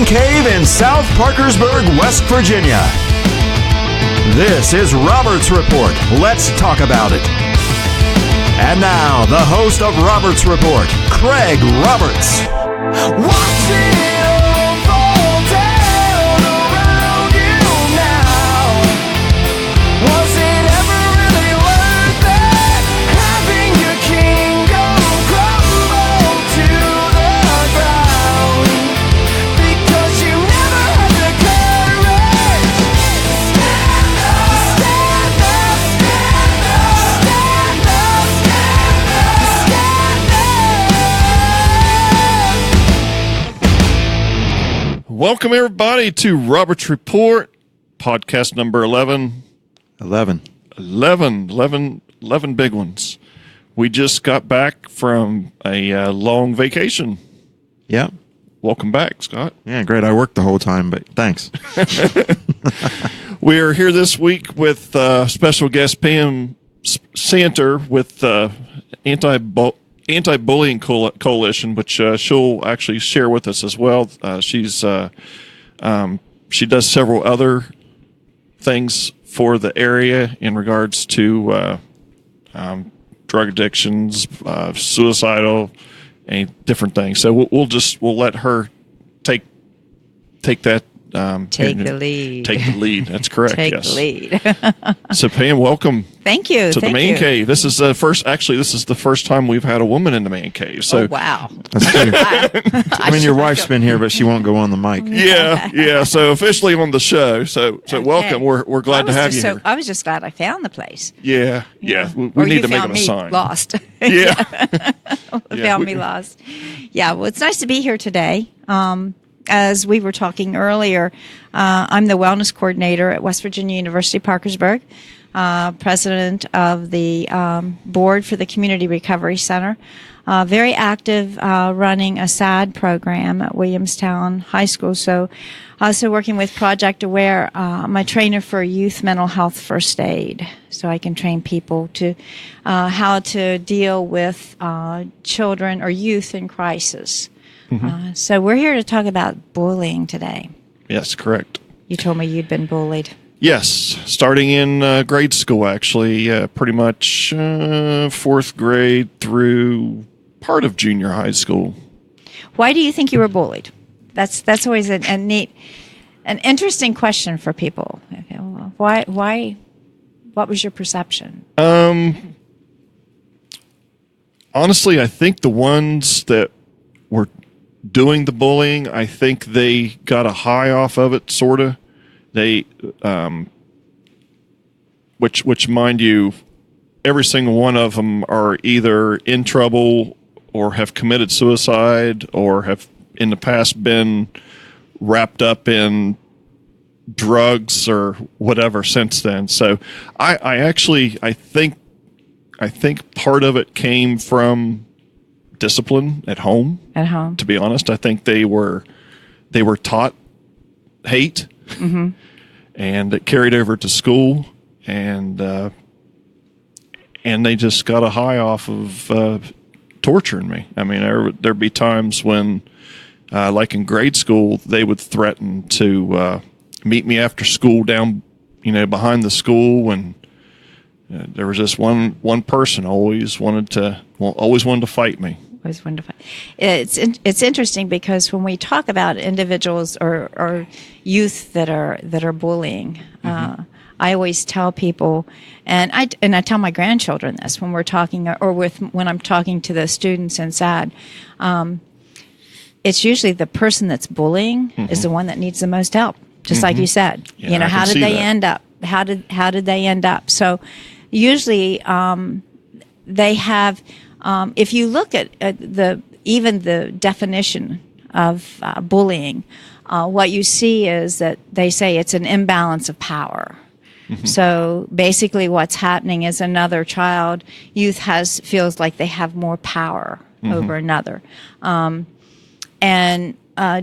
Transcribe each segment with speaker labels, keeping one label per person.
Speaker 1: man cave in South Parkersburg, West Virginia. This is Robert's Report. Let's talk about it. And now, the host of Robert's Report, Craig Roberts.
Speaker 2: Watch it all fall down around you now. Was it ever really worth it? Having your kingdom crumble to the ground because you never had the courage. Stand up, stand up, stand up, stand up, stand up.
Speaker 3: Welcome, everybody, to Robert's Report, podcast number 11.
Speaker 4: 11
Speaker 3: big ones. We just got back from a long vacation.
Speaker 4: Yeah.
Speaker 3: Welcome back, Scott.
Speaker 4: Yeah, great. I worked the whole time, but thanks.
Speaker 3: We are here this week with special guest Pam Santer with Anti-Bullying Coalition, which she'll actually share with us as well. She does several other things for the area in regards to drug addictions, suicidal, and different things. So we'll let her take that.
Speaker 5: Take the lead.
Speaker 3: Take the lead. That's correct.
Speaker 5: Take
Speaker 3: yes.
Speaker 5: the lead.
Speaker 3: So Pam, welcome.
Speaker 5: Thank you.
Speaker 3: To the man cave. This is the first. Actually, this is the first time we've had a woman in the man cave. So
Speaker 5: oh, wow.
Speaker 4: That's true. I mean, your wife's been here, but she won't go on the mic.
Speaker 3: yeah. So officially on the show. So welcome. We're glad to have you here.
Speaker 5: I was just glad I found the place.
Speaker 3: Yeah. We need to make them a sign.
Speaker 5: Lost.
Speaker 3: Yeah.
Speaker 5: Found me lost. Yeah. Well, it's nice to be here today. As we were talking earlier, I'm the wellness coordinator at West Virginia University Parkersburg, president of the board for the Community Recovery Center, very active running a SAD program at Williamstown High School. So also working with Project Aware. I'm a trainer for youth mental health first aid. So I can train people to how to deal with children or youth in crisis. Mm-hmm. So we're here to talk about bullying today.
Speaker 3: Yes, correct.
Speaker 5: You told me you'd been bullied.
Speaker 3: Yes, starting in grade school, actually, pretty much fourth grade through part of junior high school.
Speaker 5: Why do you think you were bullied? That's always an interesting question for people. Why? What was your perception?
Speaker 3: Honestly, I think the ones that were doing the bullying, I think they got a high off of it, sort of. They, which mind you, every single one of them are either in trouble or have committed suicide or have in the past been wrapped up in drugs or whatever since then. So I think part of it came from discipline at home.
Speaker 5: At home.
Speaker 3: To be honest, I think they were taught hate, mm-hmm. and it carried over to school, and they just got a high off of torturing me. I mean, there'd be times when, like in grade school, they would threaten to meet me after school down, behind the school, and there was this one person always wanted to fight me.
Speaker 5: Was wonderful. It's interesting because when we talk about individuals or youth that are bullying, mm-hmm. I always tell people, and I tell my grandchildren this when we're talking, or when I'm talking to the students in SAD, it's usually the person that's bullying mm-hmm. is the one that needs the most help. Just mm-hmm. like you said,
Speaker 3: yeah,
Speaker 5: how did they end up? How did they end up? So usually they have. If you look at even the definition of bullying, what you see is that they say it's an imbalance of power. Mm-hmm. So basically what's happening is another youth feels like they have more power mm-hmm. over another. And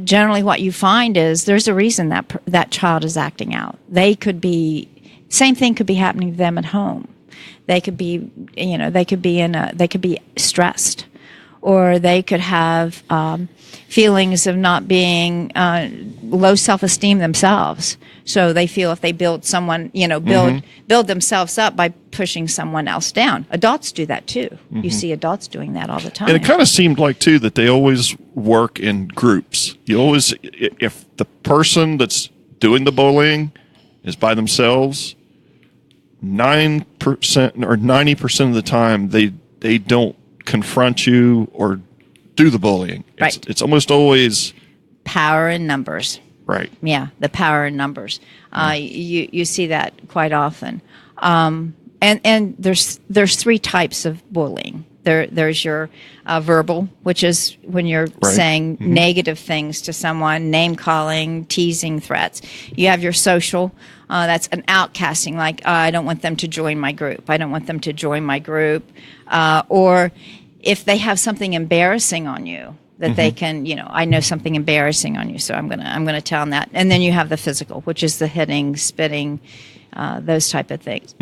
Speaker 5: generally what you find is there's a reason that child is acting out. Same thing could be happening to them at home. They could be stressed, or they could have feelings of not being low self-esteem themselves. So they feel if they build someone, build themselves up by pushing someone else down. Adults do that too. You see adults doing that all the time.
Speaker 3: And it kind of seemed like, too, that they always work in groups. You always, if the person that's doing the bullying is by themselves, 9% or 90% of the time, they don't confront you or do the bullying.
Speaker 5: Right.
Speaker 3: It's almost always
Speaker 5: Power in numbers.
Speaker 3: right.
Speaker 5: Yeah, the power in numbers. You see that quite often. And there's three types of bullying. There's your verbal, which is when you're saying negative things to someone, name calling, teasing, threats. You have your social. That's an outcasting, like I don't want them to join my group. I don't want them to join my group. Or if they have something embarrassing on you, that they can, I know something embarrassing on you, so I'm gonna tell them that. And then you have the physical, which is the hitting, spitting, those type of things.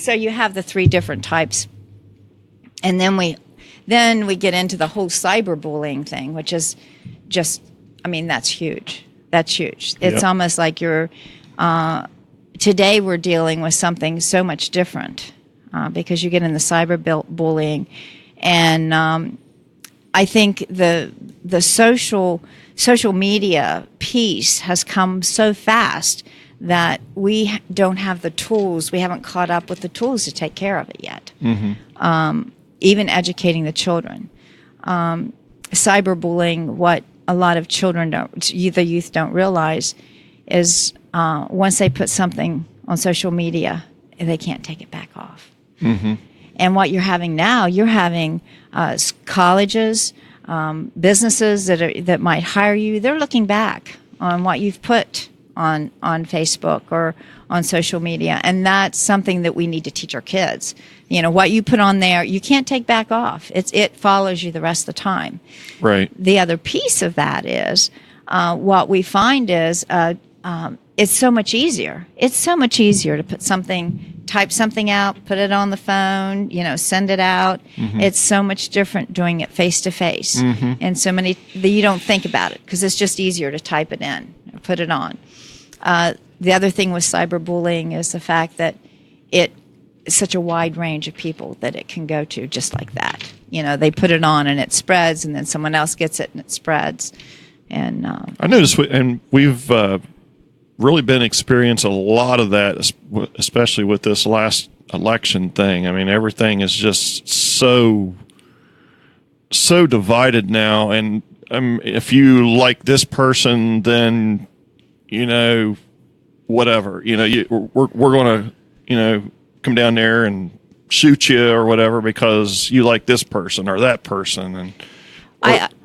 Speaker 5: So you have the three different types. And then we get into the whole cyberbullying thing, which is just, that's huge. That's huge. It's almost like today we're dealing with something so much different because you get in the cyberbullying. And I think the social media piece has come so fast that we don't have the tools. We haven't caught up with the tools to take care of it yet. Even educating the children. Cyberbullying, what a lot of the youth don't realize is once they put something on social media, they can't take it back off. And what you're having now, you're having colleges, businesses that might hire you. They're looking back on what you've put on Facebook or on social media, and that's something that we need to teach our kids. What you put on there, you can't take back off. It follows you the rest of the time.
Speaker 3: Right.
Speaker 5: The other piece of that is what we find is it's so much easier. It's so much easier to type something out, put it on the phone, send it out. It's so much different doing it face to face. And so many, you don't think about it because it's just easier to type it in, put it on. The other thing with cyberbullying is the fact that it's such a wide range of people that it can go to just like that. They put it on and it spreads, and then someone else gets it and it spreads. And
Speaker 3: I noticed, and we've really been experiencing a lot of that, especially with this last election thing. Everything is just so divided now. And if you like this person, then whatever. We're going to come down there and shoot you or whatever because you like this person or that person, and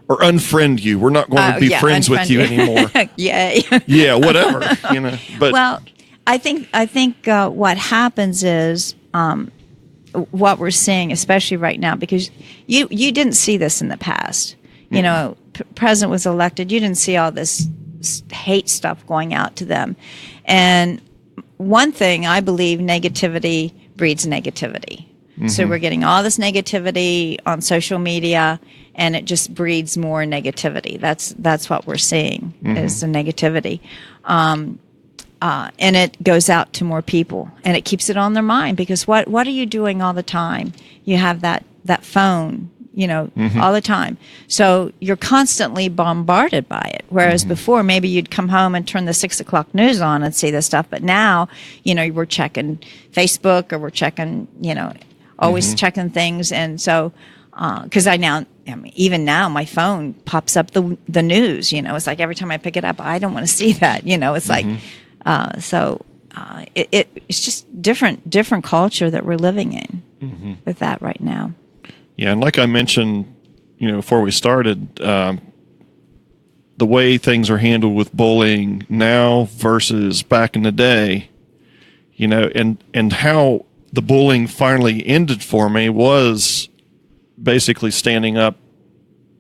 Speaker 3: or unfriend you. We're not going to be friends with you anymore. Yeah, whatever. But
Speaker 5: well, I think what happens is what we're seeing, especially right now, because you didn't see this in the past. President was elected. You didn't see all this hate stuff going out to them. And one thing I believe, negativity breeds negativity. So we're getting all this negativity on social media, and it just breeds more negativity. That's what we're seeing is the negativity. And it goes out to more people, and it keeps it on their mind because what are you doing all the time? You have that phone, all the time. So you're constantly bombarded by it. Whereas before, maybe you'd come home and turn the 6 o'clock news on and see this stuff. But now, we're checking Facebook or we're checking, always checking things. And so, because even now my phone pops up the news, it's like every time I pick it up, I don't want to see that, it's like, it's just different culture that we're living in with that right now.
Speaker 3: Yeah, and like I mentioned, before we started, the way things are handled with bullying now versus back in the day, and how the bullying finally ended for me was basically standing up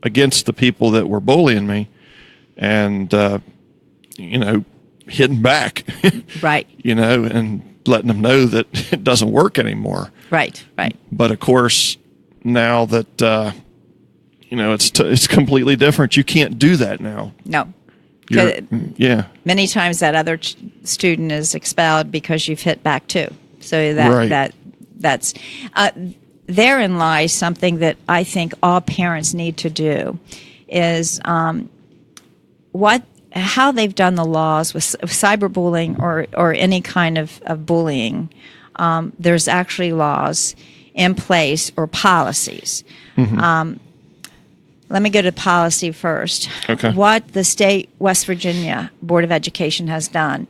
Speaker 3: against the people that were bullying me and, hitting back.
Speaker 5: Right.
Speaker 3: And letting them know that it doesn't work anymore.
Speaker 5: Right.
Speaker 3: But of course, now that it's completely different. You can't do that now.
Speaker 5: No.
Speaker 3: Yeah.
Speaker 5: Many times that other student is expelled because you've hit back too. So
Speaker 3: Right.
Speaker 5: that's therein lies something that I think all parents need to do is how they've done the laws with cyberbullying or any kind of bullying. There's actually laws in place or policies. Let me go to policy first.
Speaker 3: Okay.
Speaker 5: What the state West Virginia Board of Education has done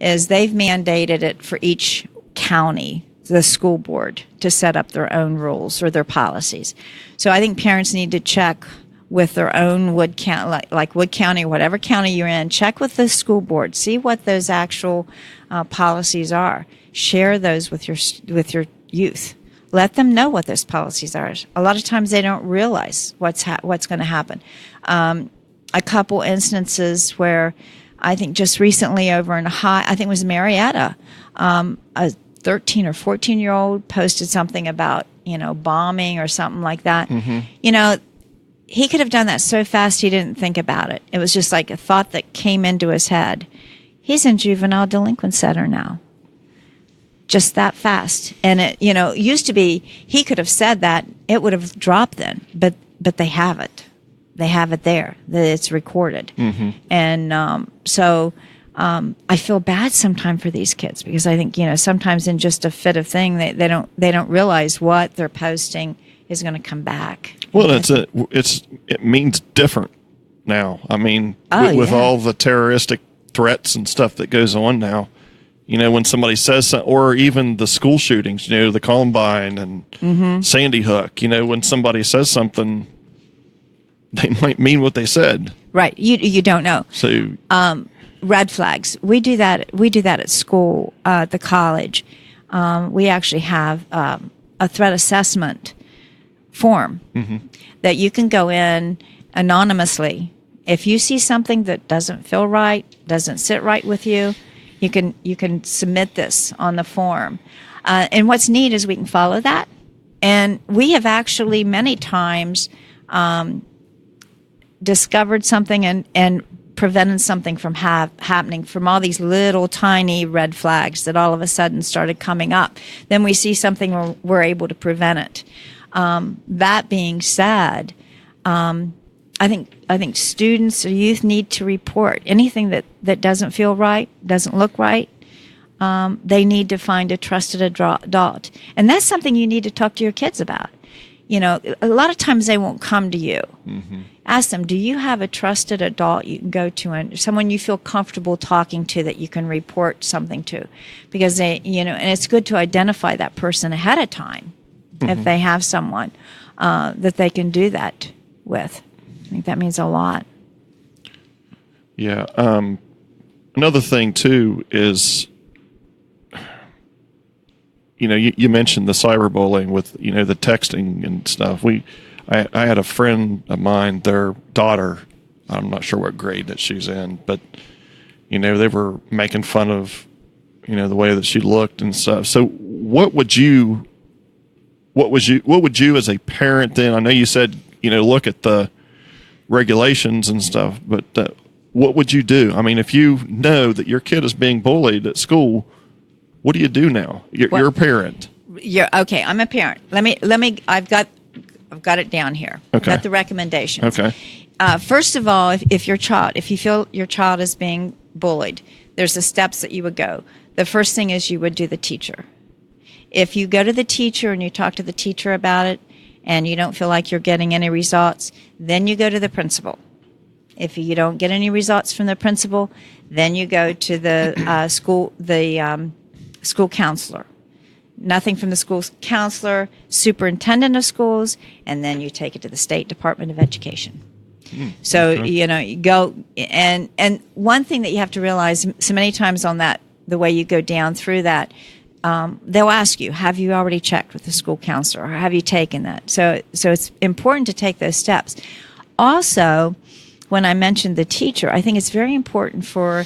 Speaker 5: is they've mandated it for each county, the school board, to set up their own rules or their policies. So I think parents need to check with their own Wood County, like Wood County, whatever county you're in, check with the school board, see what those actual policies are. Share those with your youth. Let them know what those policies are. A lot of times they don't realize what's going to happen. A couple instances where I think just recently over in I think it was Marietta, a 13 or 14-year-old posted something about, bombing or something like that. He could have done that so fast he didn't think about it. It was just like a thought that came into his head. He's in juvenile delinquent center now. Just that fast. And it, used to be he could have said that, it would have dropped then, but they have it. They have it there. That it's recorded. And so I feel bad sometimes for these kids because I think, sometimes in just a fit of thing they don't realize what they're posting is going to come back.
Speaker 3: Well, it means different now. I mean, with all the terroristic threats and stuff that goes on now, when somebody says something, or even the school shootings, the Columbine and Sandy Hook, when somebody says something, they might mean what they said.
Speaker 5: Right. You don't know.
Speaker 3: So
Speaker 5: red flags. We do that at school, at the college. We actually have a threat assessment form that you can go in anonymously. If you see something that doesn't feel right, doesn't sit right with you, you can submit this on the form. And what's neat is we can follow that. And we have actually many times discovered something and prevented something from happening from all these little tiny red flags that all of a sudden started coming up. Then we see something where we're able to prevent it. That being said, I think students or youth need to report anything that doesn't feel right, doesn't look right. They need to find a trusted adult. And that's something you need to talk to your kids about. A lot of times they won't come to you. Ask them, do you have a trusted adult you can go to and someone you feel comfortable talking to that you can report something to? Because and it's good to identify that person ahead of time if they have someone that they can do that with. I think that means a lot.
Speaker 3: Yeah. Another thing too is, you mentioned the cyberbullying with, the texting and stuff. I had a friend of mine, their daughter, I'm not sure what grade that she's in, but, they were making fun of, the way that she looked and stuff. So what would you as a parent then? I know you said, look at the regulations and stuff, but what would you do? I mean, if you know that your kid is being bullied at school, what do you do now? You're a parent.
Speaker 5: Okay. I'm a parent. Let me. I've got it down here.
Speaker 3: Okay.
Speaker 5: Got the recommendations.
Speaker 3: Okay.
Speaker 5: First of all, if you feel your child is being bullied, there's the steps that you would go. The first thing is you would do the teacher. If you go to the teacher and you talk to the teacher about it, and you don't feel like you're getting any results, then you go to the principal. If you don't get any results from the principal, then you go to the school counselor. Nothing from the school counselor, superintendent of schools, and then you take it to the State Department of Education. So, you go, and one thing that you have to realize so many times on that, the way you go down through that, they'll ask you, have you already checked with the school counselor or have you taken that? So it's important to take those steps. Also, when I mentioned the teacher, I think it's very important for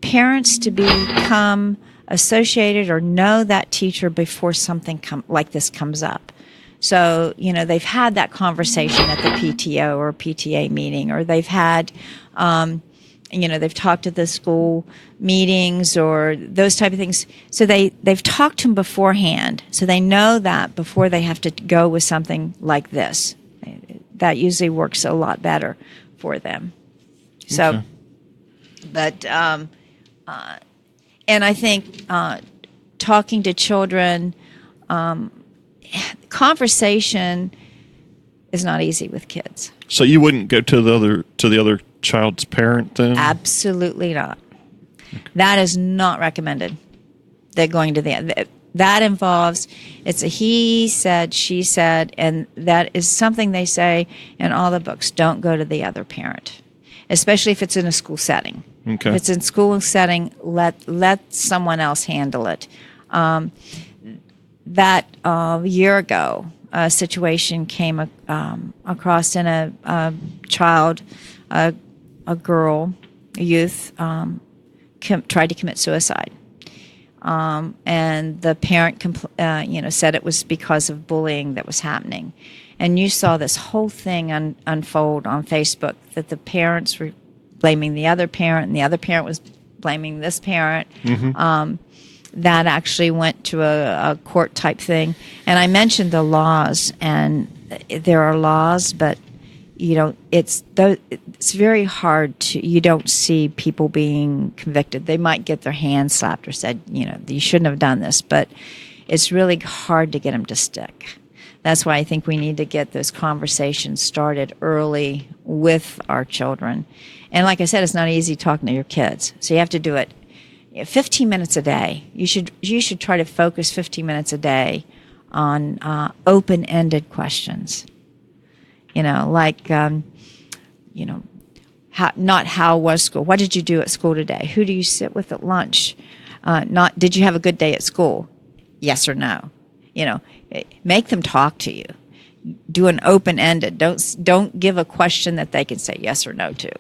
Speaker 5: parents to become associated or know that teacher before something like this comes up. So, they've had that conversation at the PTO or PTA meeting, or they've had, they've talked at the school meetings or those type of things. So they've talked to them beforehand. So they know that before they have to go with something like this. That usually works a lot better for them. So,
Speaker 3: Okay.
Speaker 5: but, and I think talking to children, conversation is not easy with kids.
Speaker 3: So you wouldn't go to the other child's parent then?
Speaker 5: Absolutely not. That is not recommended. They're going to that involves, it's a he said, she said, and that is something they say in all the books. Don't go to the other parent, especially if it's in a school setting.
Speaker 3: Okay.
Speaker 5: If it's in school setting, let someone else handle it. That year ago, a situation came across in a child, a girl, a youth, tried to commit suicide. And the parent, said it was because of bullying that was happening. And you saw this whole thing unfold on Facebook, that the parents were blaming the other parent, and the other parent was blaming this parent.
Speaker 3: Mm-hmm.
Speaker 5: That actually went to a court type thing. And I mentioned the laws, and there are laws, but it's very hard you don't see people being convicted. They might get their hands slapped or said, you shouldn't have done this, but it's really hard to get them to stick. That's why I think we need to get those conversations started early with our children. And like I said, it's not easy talking to your kids. So you have to do it 15 minutes a day. You should try to focus 15 minutes a day on open-ended questions. How was school? What did you do at school today? Who do you sit with at lunch? Not did you have a good day at school? Yes or no? Make them talk to you. Do an open-ended. Don't give a question that they can say yes or no to.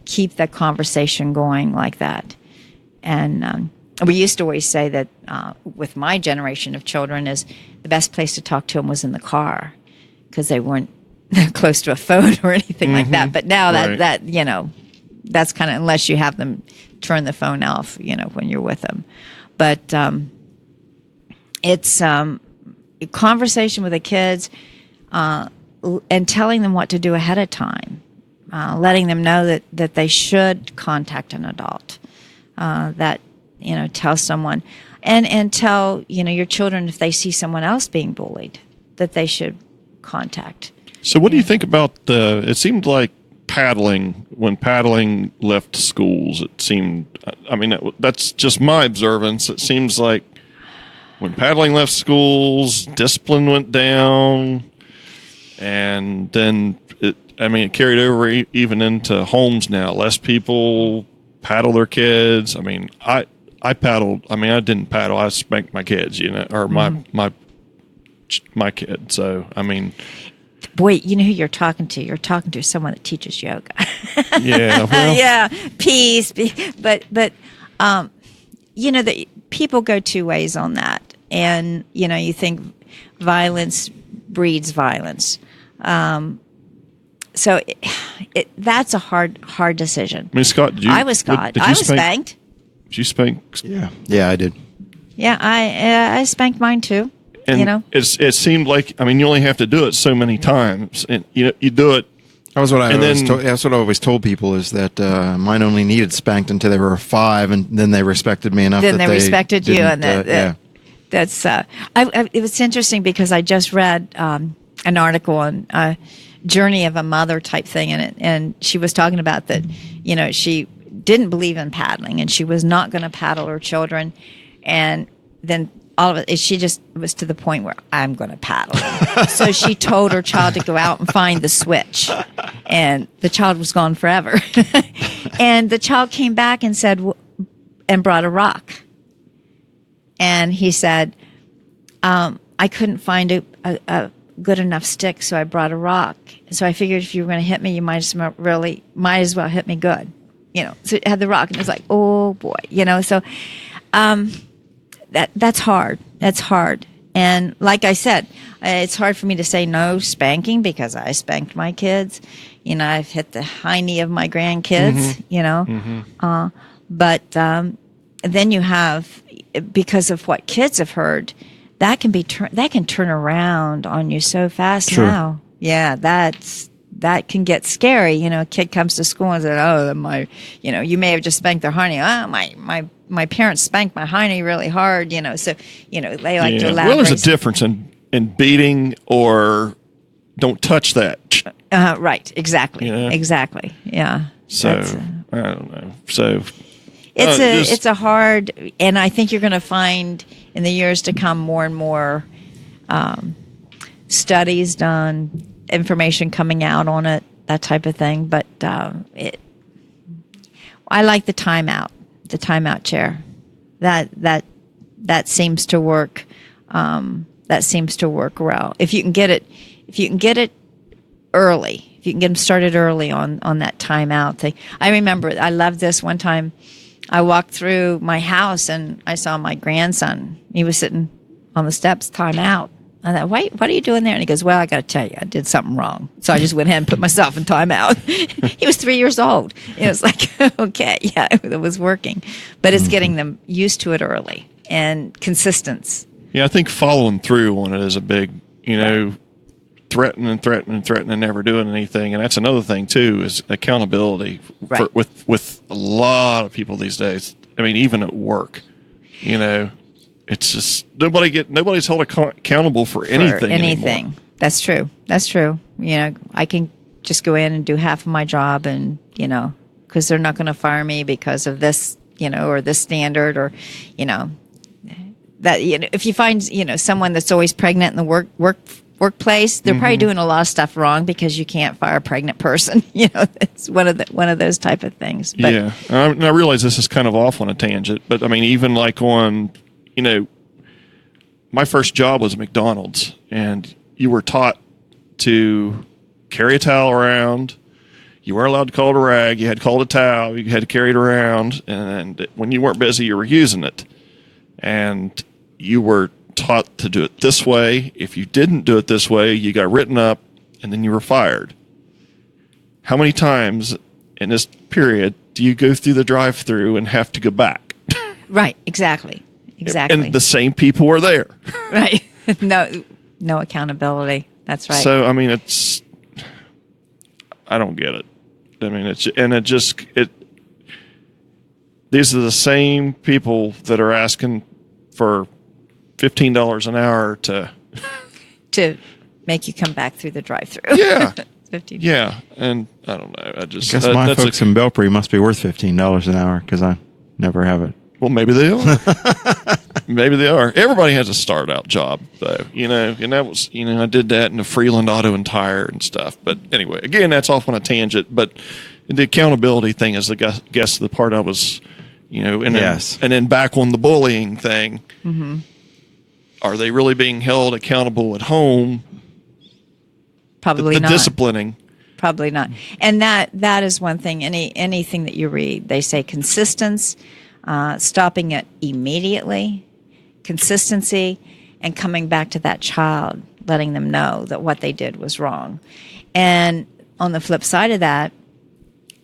Speaker 5: Keep that conversation going like that. And we used to always say that with my generation of children is the best place to talk to them was in the car, because they weren't close to a phone or anything like that. But now
Speaker 3: Right.
Speaker 5: that's kind of, unless you have them turn the phone off, when you're with them. But it's a conversation with the kids and telling them what to do ahead of time, letting them know that they should contact an adult, tell someone, and tell, your children if they see someone else being bullied, that they should contact.
Speaker 3: So what do you think about it seemed like when paddling left schools, it seemed, that's just my observance. It seems like when paddling left schools, discipline went down, and then it carried over even into homes now. Less people paddle their kids. I paddled. I didn't paddle. I spanked my kids, or my kid. So,
Speaker 5: Boy, you know who you're talking to? You're talking to someone that teaches yoga.
Speaker 3: yeah, well,
Speaker 5: Yeah, peace. But the people go two ways on that. And, you think violence breeds violence. So that's a hard decision.
Speaker 3: Scott,
Speaker 5: I was Scott. I was spanked.
Speaker 3: Did you spank?
Speaker 4: Yeah, I did.
Speaker 5: Yeah, I spanked mine too.
Speaker 3: And it seemed like, you only have to do it so many times, and you do it.
Speaker 4: That's what I always told people, is that mine only needed spanked until they were 5, and then they respected me enough.
Speaker 5: Then they respected you, and
Speaker 4: yeah.
Speaker 5: That's. It was interesting because I just read an article on journey of a mother type thing in it, and she was talking about that. She didn't believe in paddling, and she was not going to paddle her children, and then all of it, she just was to the point where I'm going to paddle. So she told her child to go out and find the switch, and the child was gone forever. And the child came back and said, and brought a rock. And he said, I couldn't find a good enough stick, so I brought a rock. So I figured if you were going to hit me, you might as well hit me good. So it had the rock, and it was like, oh boy, so that's hard. That's hard. And like I said, it's hard for me to say no spanking because I spanked my kids. You know, I've hit the hiney of my grandkids, you know. But then you have, because of what kids have heard, that can turn around on you so fast now. Yeah, that can get scary. You know, a kid comes to school and says, "Oh, you may have just spanked their hiney. Oh, my parents spanked my hiney really hard." You know, so they like to elaborate.
Speaker 3: Well, there's a difference in beating or don't touch that.
Speaker 5: Right. Exactly.
Speaker 3: Yeah.
Speaker 5: Exactly. Yeah.
Speaker 3: So I don't know. So
Speaker 5: it's a hard, and I think you're going to find in the years to come more and more studies done, information coming out on it, that type of thing. But I like the timeout chair. That seems to work. That seems to work well. If you can get it early, if you can get them started early on that timeout thing. I remember I loved this one time. I walked through my house and I saw my grandson. He was sitting on the steps, timeout. I thought, wait, what are you doing there? And he goes, well, I got to tell you, I did something wrong. So I just went ahead and put myself in timeout. He was 3 years old. It was like, okay, yeah, it was working. But it's getting them used to it early and consistency.
Speaker 3: Yeah, I think following through on it is a big, threatening, never doing anything. And that's another thing, too, is accountability with a lot of people these days. I mean, even at work, it's just nobody's held accountable for anything anymore.
Speaker 5: That's true. I can just go in and do half of my job and, because they're not going to fire me because of this, or this standard or, that, if you find, someone that's always pregnant in the workplace, they're probably doing a lot of stuff wrong because you can't fire a pregnant person. It's one of those type of things. But,
Speaker 3: yeah. And I realize this is kind of off on a tangent, but I mean, even like on, my first job was at McDonald's, and you were taught to carry a towel around. You weren't allowed to call it a rag. You had to call it a towel. You had to carry it around. And when you weren't busy, you were using it. And you were taught to do it this way. If you didn't do it this way, you got written up, and then you were fired. How many times in this period do you go through the drive-thru and have to go back?
Speaker 5: Right, exactly.
Speaker 3: And the same people are there.
Speaker 5: Right. No accountability. That's right.
Speaker 3: So, I mean, I don't get it. I mean, these are the same people that are asking for $15 an hour
Speaker 5: to make you come back through the drive-thru.
Speaker 3: Yeah.
Speaker 5: 15.
Speaker 3: Yeah. And I don't know. I guess
Speaker 4: my folks in Belpre must be worth $15 an hour because I never have it.
Speaker 3: Well, maybe they are. Maybe they are. Everybody has a start-out job, though, and that was, I did that in the Freeland Auto and Tire and stuff. But anyway, again, that's off on a tangent. But the accountability thing is, the part I was, and then back on the bullying thing. Mm-hmm. Are they really being held accountable at home?
Speaker 5: Probably not.
Speaker 3: Disciplining.
Speaker 5: Probably not. And that is one thing. Anything that you read, they say consistency. Stopping it immediately, consistency, and coming back to that child, letting them know that what they did was wrong. And on the flip side of that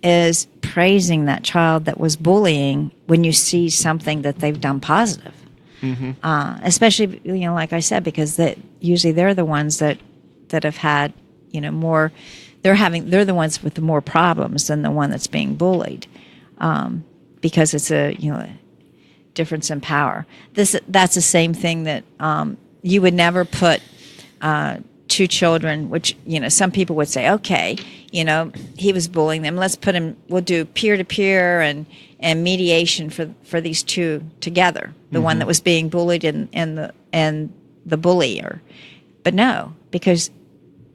Speaker 5: is praising that child that was bullying when you see something that they've done positive. Mm-hmm. Especially, like I said, because usually they're the ones that have had, more. They're the ones with the more problems than the one that's being bullied. Because it's a difference in power. That's the same thing that you would never put two children, which some people would say, okay, he was bullying them. We'll do peer to peer and mediation for these two together. The one that was being bullied and the bullier. But no, because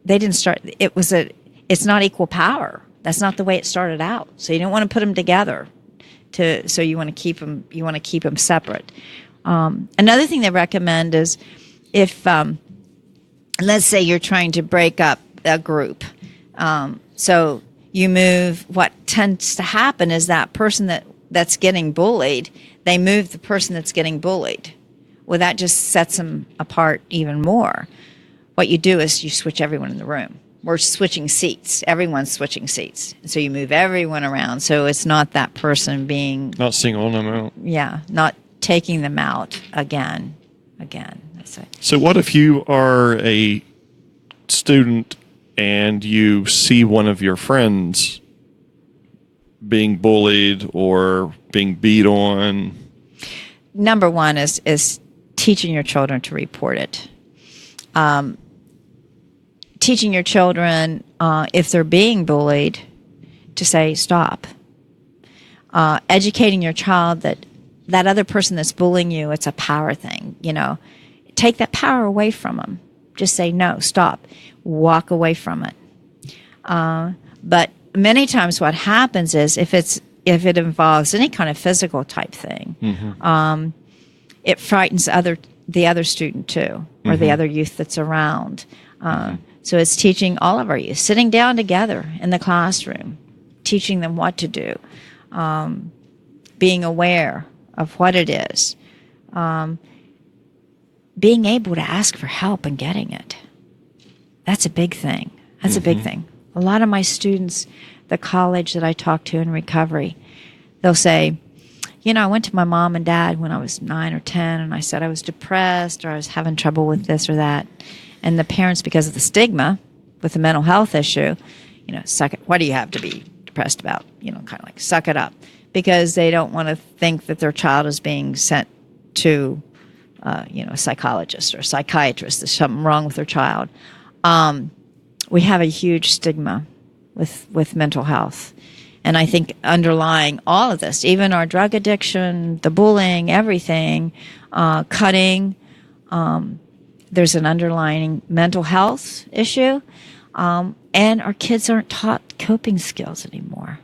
Speaker 5: they didn't start. It's not equal power. That's not the way it started out. So you don't want to put them together. So you want to keep them. You want to keep them separate. Another thing they recommend is if, let's say, you're trying to break up a group. So you move. What tends to happen is that person that's getting bullied, they move the person that's getting bullied, Well, that just sets them apart even more. What you do is you switch everyone in the room. We're switching seats. Everyone's switching seats. So you move everyone around. So it's not that person being...
Speaker 3: Not singling them out.
Speaker 5: Yeah, not taking them out again.
Speaker 3: So what if you are a student and you see one of your friends being bullied or being beat on?
Speaker 5: Number one is teaching your children to report it. Teaching your children, if they're being bullied, to say stop. Educating your child that other person that's bullying you, it's a power thing, Take that power away from them. Just say, no, stop. Walk away from it. But many times what happens is if it involves any kind of physical type thing, it frightens the other student too, or the other youth that's around. So it's teaching all of our youth, sitting down together in the classroom, teaching them what to do, being aware of what it is, being able to ask for help and getting it. That's a big thing. That's a big thing. A lot of my students, the college that I talk to in recovery, they'll say, I went to my mom and dad when I was 9 or 10, and I said I was depressed or I was having trouble with this or that. And the parents, because of the stigma with the mental health issue, suck it. What do you have to be depressed about? Kind of like suck it up, because they don't want to think that their child is being sent to, a psychologist or a psychiatrist. There's something wrong with their child. We have a huge stigma with mental health. And I think underlying all of this, even our drug addiction, the bullying, everything, cutting, there's an underlying mental health issue. And our kids aren't taught coping skills anymore.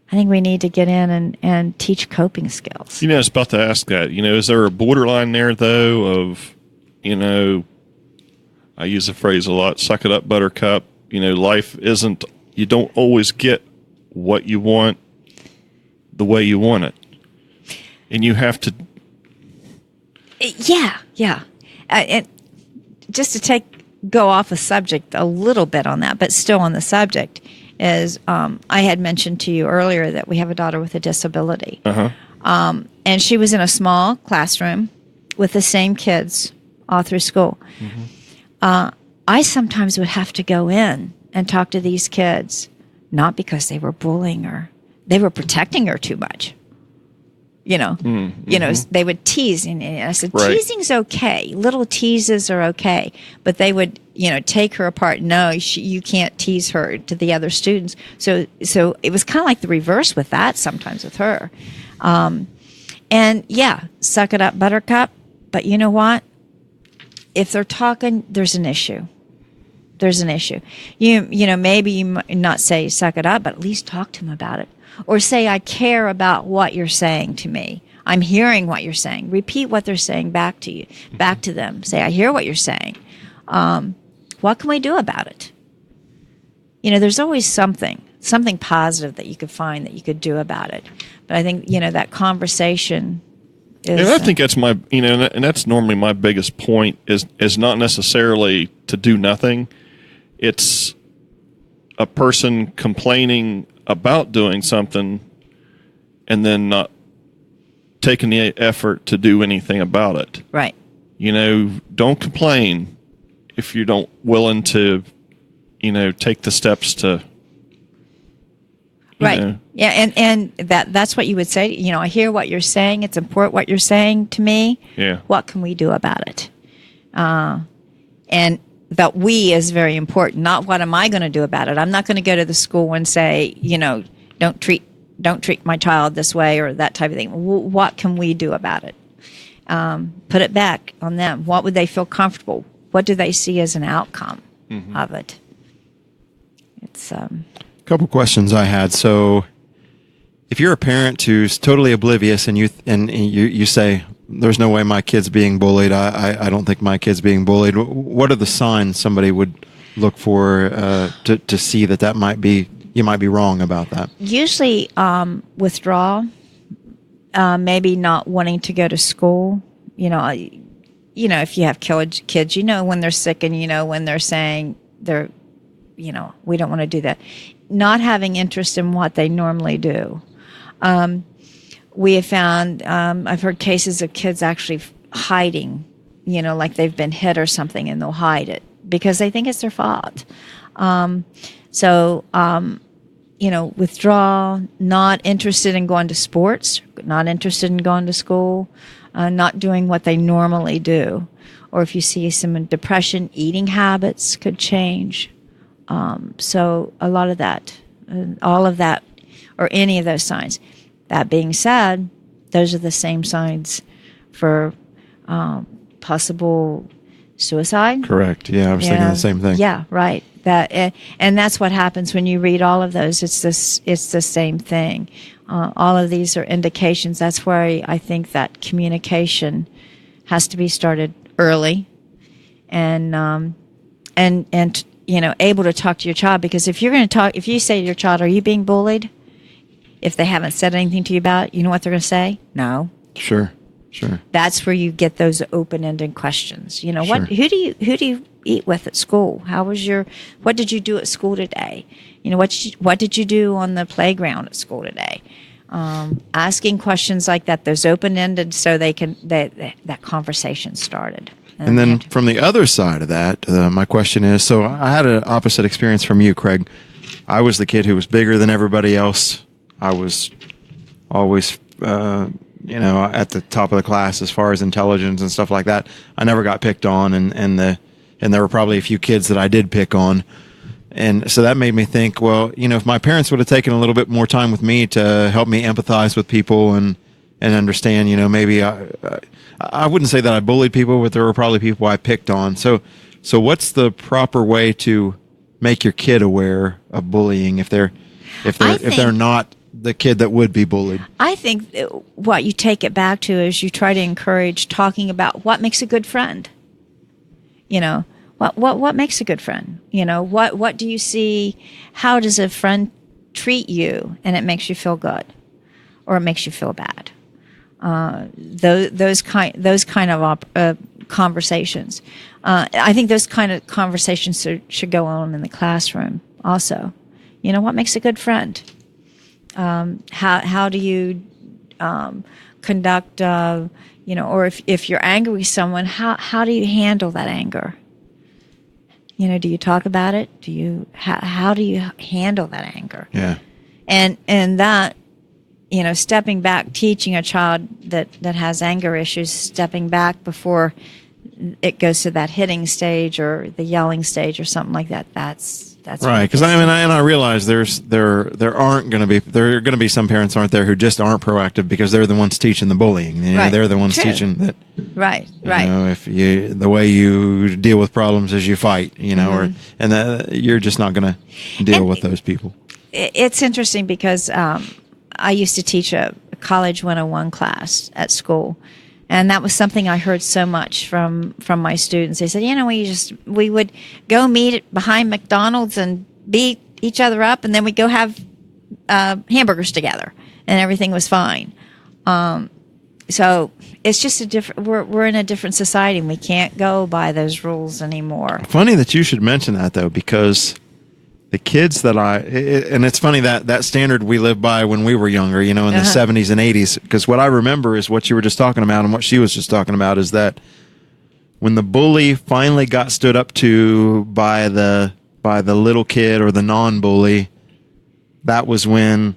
Speaker 5: I think we need to get in and teach coping skills.
Speaker 3: I was about to ask that. Is there a borderline there, though, of, I use the phrase a lot, suck it up, buttercup. Life isn't, you don't always get what you want the way you want it. And you have to.
Speaker 5: Yeah. And just to go off a subject a little bit on that, but still on the subject, is I had mentioned to you earlier that we have a daughter with a disability. And she was in a small classroom with the same kids all through school. I sometimes would have to go in and talk to these kids, not because they were bullying her, they were protecting her too much. They would tease, and I said, teasing's okay. Little teases are okay, but they would, take her apart. No, you can't tease her to the other students. So it was kind of like the reverse with that sometimes with her. And yeah, suck it up, buttercup. But you know what? If they're talking, there's an issue. There's an issue. Maybe you might not say suck it up, but at least talk to them about it. Or say, I care about what you're saying to me. I'm hearing what you're saying. Repeat what they're saying back to you, back to them. Say, I hear what you're saying. What can we do about it? There's always something positive that you could find that you could do about it. But I think, that conversation is...
Speaker 3: And I think that's my, and that's normally my biggest point is not necessarily to do nothing. It's a person complaining about doing something and then not taking the effort to do anything about it.
Speaker 5: Right.
Speaker 3: Don't complain if you don't willing to, take the steps to.
Speaker 5: Right. Yeah, and that's what you would say. I hear what you're saying. It's important what you're saying to me.
Speaker 3: Yeah.
Speaker 5: What can we do about it? And that we is very important. Not what am I going to do about it? I'm not going to go to the school and say, don't treat my child this way or that type of thing. What can we do about it? Put it back on them. What would they feel comfortable? What do they see as an outcome of it? It's
Speaker 4: a couple questions I had. So, if you're a parent who's totally oblivious and you say, there's no way my kid's being bullied, I don't think my kid's being bullied, what are the signs somebody would look for to see that might be, you might be wrong about that?
Speaker 5: Usually withdrawal, maybe not wanting to go to school, if you have kids, when they're sick and when they're saying they're, we don't want to do that. Not having interest in what they normally do. We have found, I've heard cases of kids actually hiding, like they've been hit or something and they'll hide it because they think it's their fault. Withdrawal, not interested in going to sports, not interested in going to school, not doing what they normally do. Or if you see some depression, eating habits could change. So a lot of that, all of that, or any of those signs. That being said, those are the same signs for possible suicide.
Speaker 4: Correct. Yeah, I was thinking the same thing.
Speaker 5: Yeah, right. And that's what happens when you read all of those. It's the same thing. All of these are indications. That's why I think that communication has to be started early, and able to talk to your child. Because if you say to your child, "Are you being bullied?" If they haven't said anything to you about it, you know what they're going to say? No.
Speaker 4: Sure.
Speaker 5: That's where you get those open-ended questions.
Speaker 4: Sure.
Speaker 5: Who do you eat with at school? What did you do at school today? What did you do on the playground at school today? Asking questions like that, those open-ended, so that conversation started.
Speaker 4: And then from the other side of that, my question is, so I had an opposite experience from you, Craig. I was the kid who was bigger than everybody else. I was always, at the top of the class as far as intelligence and stuff like that. I never got picked on, and there were probably a few kids that I did pick on. And so that made me think, well, if my parents would have taken a little bit more time with me to help me empathize with people and understand, maybe I wouldn't say that I bullied people, but there were probably people I picked on. So what's the proper way to make your kid aware of bullying if they're not the kid that would be bullied?
Speaker 5: I think what you take it back to is you try to encourage talking about what makes a good friend. What makes a good friend? What do you see? How does a friend treat you, and it makes you feel good, or it makes you feel bad? Those kind of conversations. I think those kind of conversations should go on in the classroom also. What makes a good friend? How do you conduct? Or if you're angry with someone, how do you handle that anger? Do you talk about it? How do you handle that anger?
Speaker 4: Yeah.
Speaker 5: And that, stepping back, teaching a child that has anger issues, stepping back before it goes to that hitting stage or the yelling stage or something like that. That's
Speaker 4: right. Because I realize there are going to be some parents, aren't there, who just aren't proactive because they're the ones teaching the bullying.
Speaker 5: Right.
Speaker 4: They're the ones
Speaker 5: True.
Speaker 4: teaching that.
Speaker 5: Right.
Speaker 4: If the way you deal with problems is you fight, you're just not going to deal with those people.
Speaker 5: It's interesting because I used to teach a college 101 class at school. And that was something I heard so much from my students. They said, we would go meet behind McDonald's and beat each other up, and then we'd go have hamburgers together, and everything was fine. So it's just we're in a different society, and we can't go by those rules anymore.
Speaker 4: Funny that you should mention that, though, because the kids that and it's funny that standard we lived by when we were younger, in the 70s and 80s, because what I remember is what you were just talking about and what she was just talking about is that when the bully finally got stood up to by the little kid or the non-bully, that was when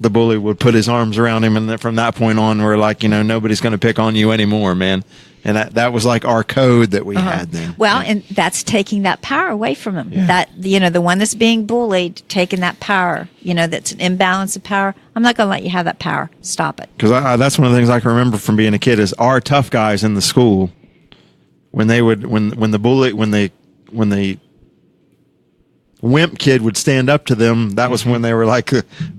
Speaker 4: the bully would put his arms around him, and from that point on, we're like, nobody's going to pick on you anymore, man. And that was like our code that we had then.
Speaker 5: Well, and that's taking that power away from him.
Speaker 4: Yeah.
Speaker 5: That, the one that's being bullied, taking that power, that's an imbalance of power. I'm not going to let you have that power. Stop it.
Speaker 4: Because that's one of the things I can remember from being a kid is our tough guys in the school, when the wimp kid would stand up to them, that was when they were like,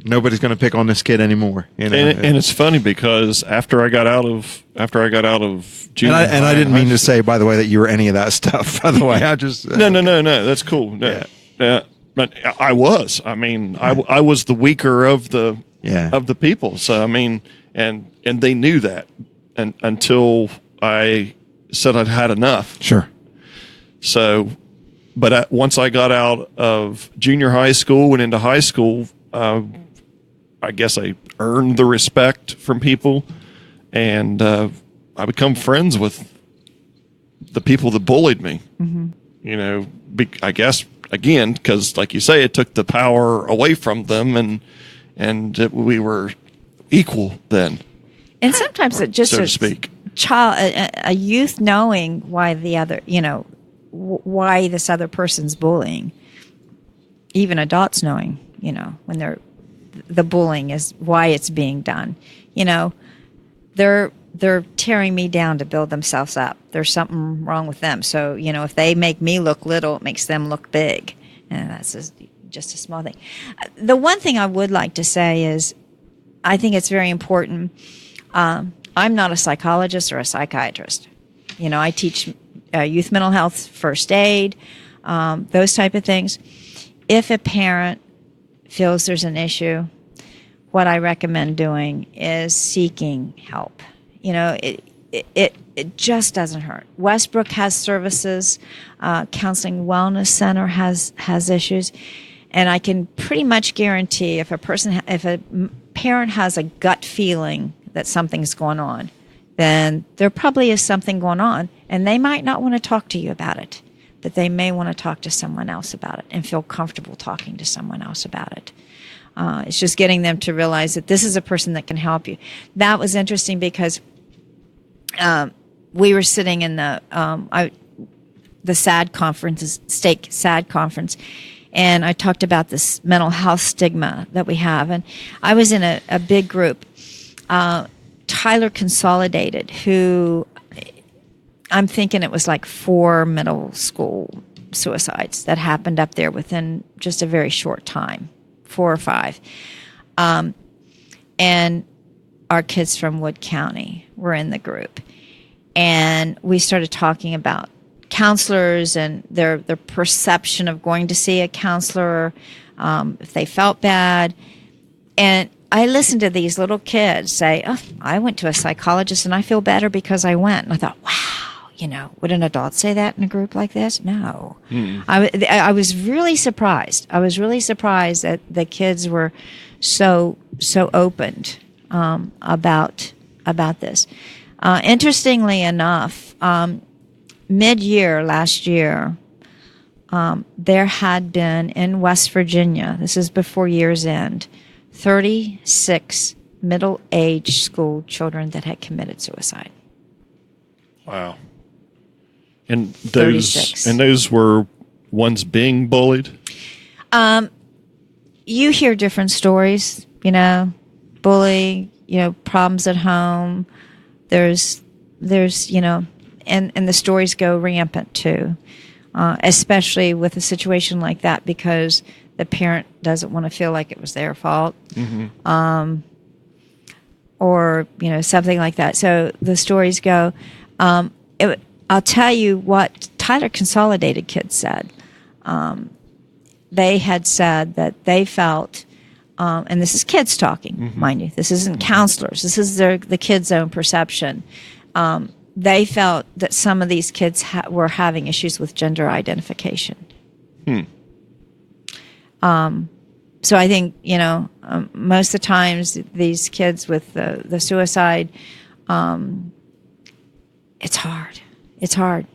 Speaker 4: nobody's going to pick on this kid anymore.
Speaker 3: And it's funny because after I got out of junior high,
Speaker 4: and I didn't mean to say, by the way, that you were any of that stuff. By the way, I just
Speaker 3: no, that's cool. No, but I was. I mean, I was the weaker of the people. So I mean, and they knew that, and until I said I'd had enough.
Speaker 4: Sure.
Speaker 3: So, but once I got out of junior high school, went into high school, I guess I earned the respect from people, and I become friends with the people that bullied me. You know, I guess again because, like you say, it took the power away from them, and we were equal then,
Speaker 5: And sometimes it just
Speaker 3: so to
Speaker 5: is
Speaker 3: speak.
Speaker 5: a youth knowing why the other, why this other person's bullying. Even adults knowing, when the bullying is why it's being done. They're tearing me down to build themselves up. There's something wrong with them. So, if they make me look little, it makes them look big. And that's just a small thing. The one thing I would like to say is I think it's very important. I'm not a psychologist or a psychiatrist. I teach youth mental health, first aid, those type of things. If a parent feels there's an issue, what I recommend doing is seeking help. It just doesn't hurt. Westbrook has services. Counseling Wellness Center has issues. And I can pretty much guarantee if a parent has a gut feeling that something's going on, then there probably is something going on. And they might not want to talk to you about it, but they may want to talk to someone else about it and feel comfortable talking to someone else about it. It's just getting them to realize that this is a person that can help you. That was interesting because we were sitting in the SAD conference, state SAD conference, and I talked about this mental health stigma that we have. And I was in a big group, Tyler Consolidated, who I'm thinking it was like 4 middle school suicides that happened up there within just a very short time, 4 or 5. And our kids from Wood County were in the group. And we started talking about counselors and their perception of going to see a counselor, if they felt bad. And I listened to these little kids say, "Oh, I went to a psychologist and I feel better because I went." And I thought, wow, would an adult say that in a group like this? No. I was really surprised. I was really surprised that the kids were so opened about this. Interestingly enough, mid-year last year, there had been in West Virginia, this is before year's end, 36 middle-aged school children that had committed suicide.
Speaker 3: Wow. And
Speaker 5: 36.
Speaker 3: those were ones being bullied?
Speaker 5: You hear different stories, bullying, problems at home. There's and the stories go rampant too, especially with a situation like that because the parent doesn't want to feel like it was their fault, or something like that. So the stories go. I'll tell you what Tyler Consolidated kids said. They had said that they felt, and this is kids talking, mind you. This isn't counselors. This is the kids' own perception. They felt that some of these kids were having issues with gender identification. So I think, most of the times these kids with the suicide, it's hard. It's hard.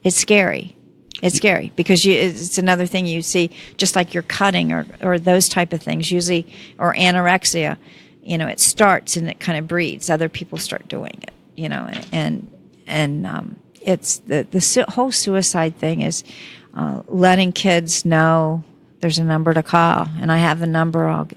Speaker 5: It's scary. It's scary because it's another thing you see, just like you're cutting or those type of things, usually, or anorexia, it starts and it kind of breeds. Other people start doing it, and it's the whole suicide thing is letting kids know there's a number to call, and I have the number. I'll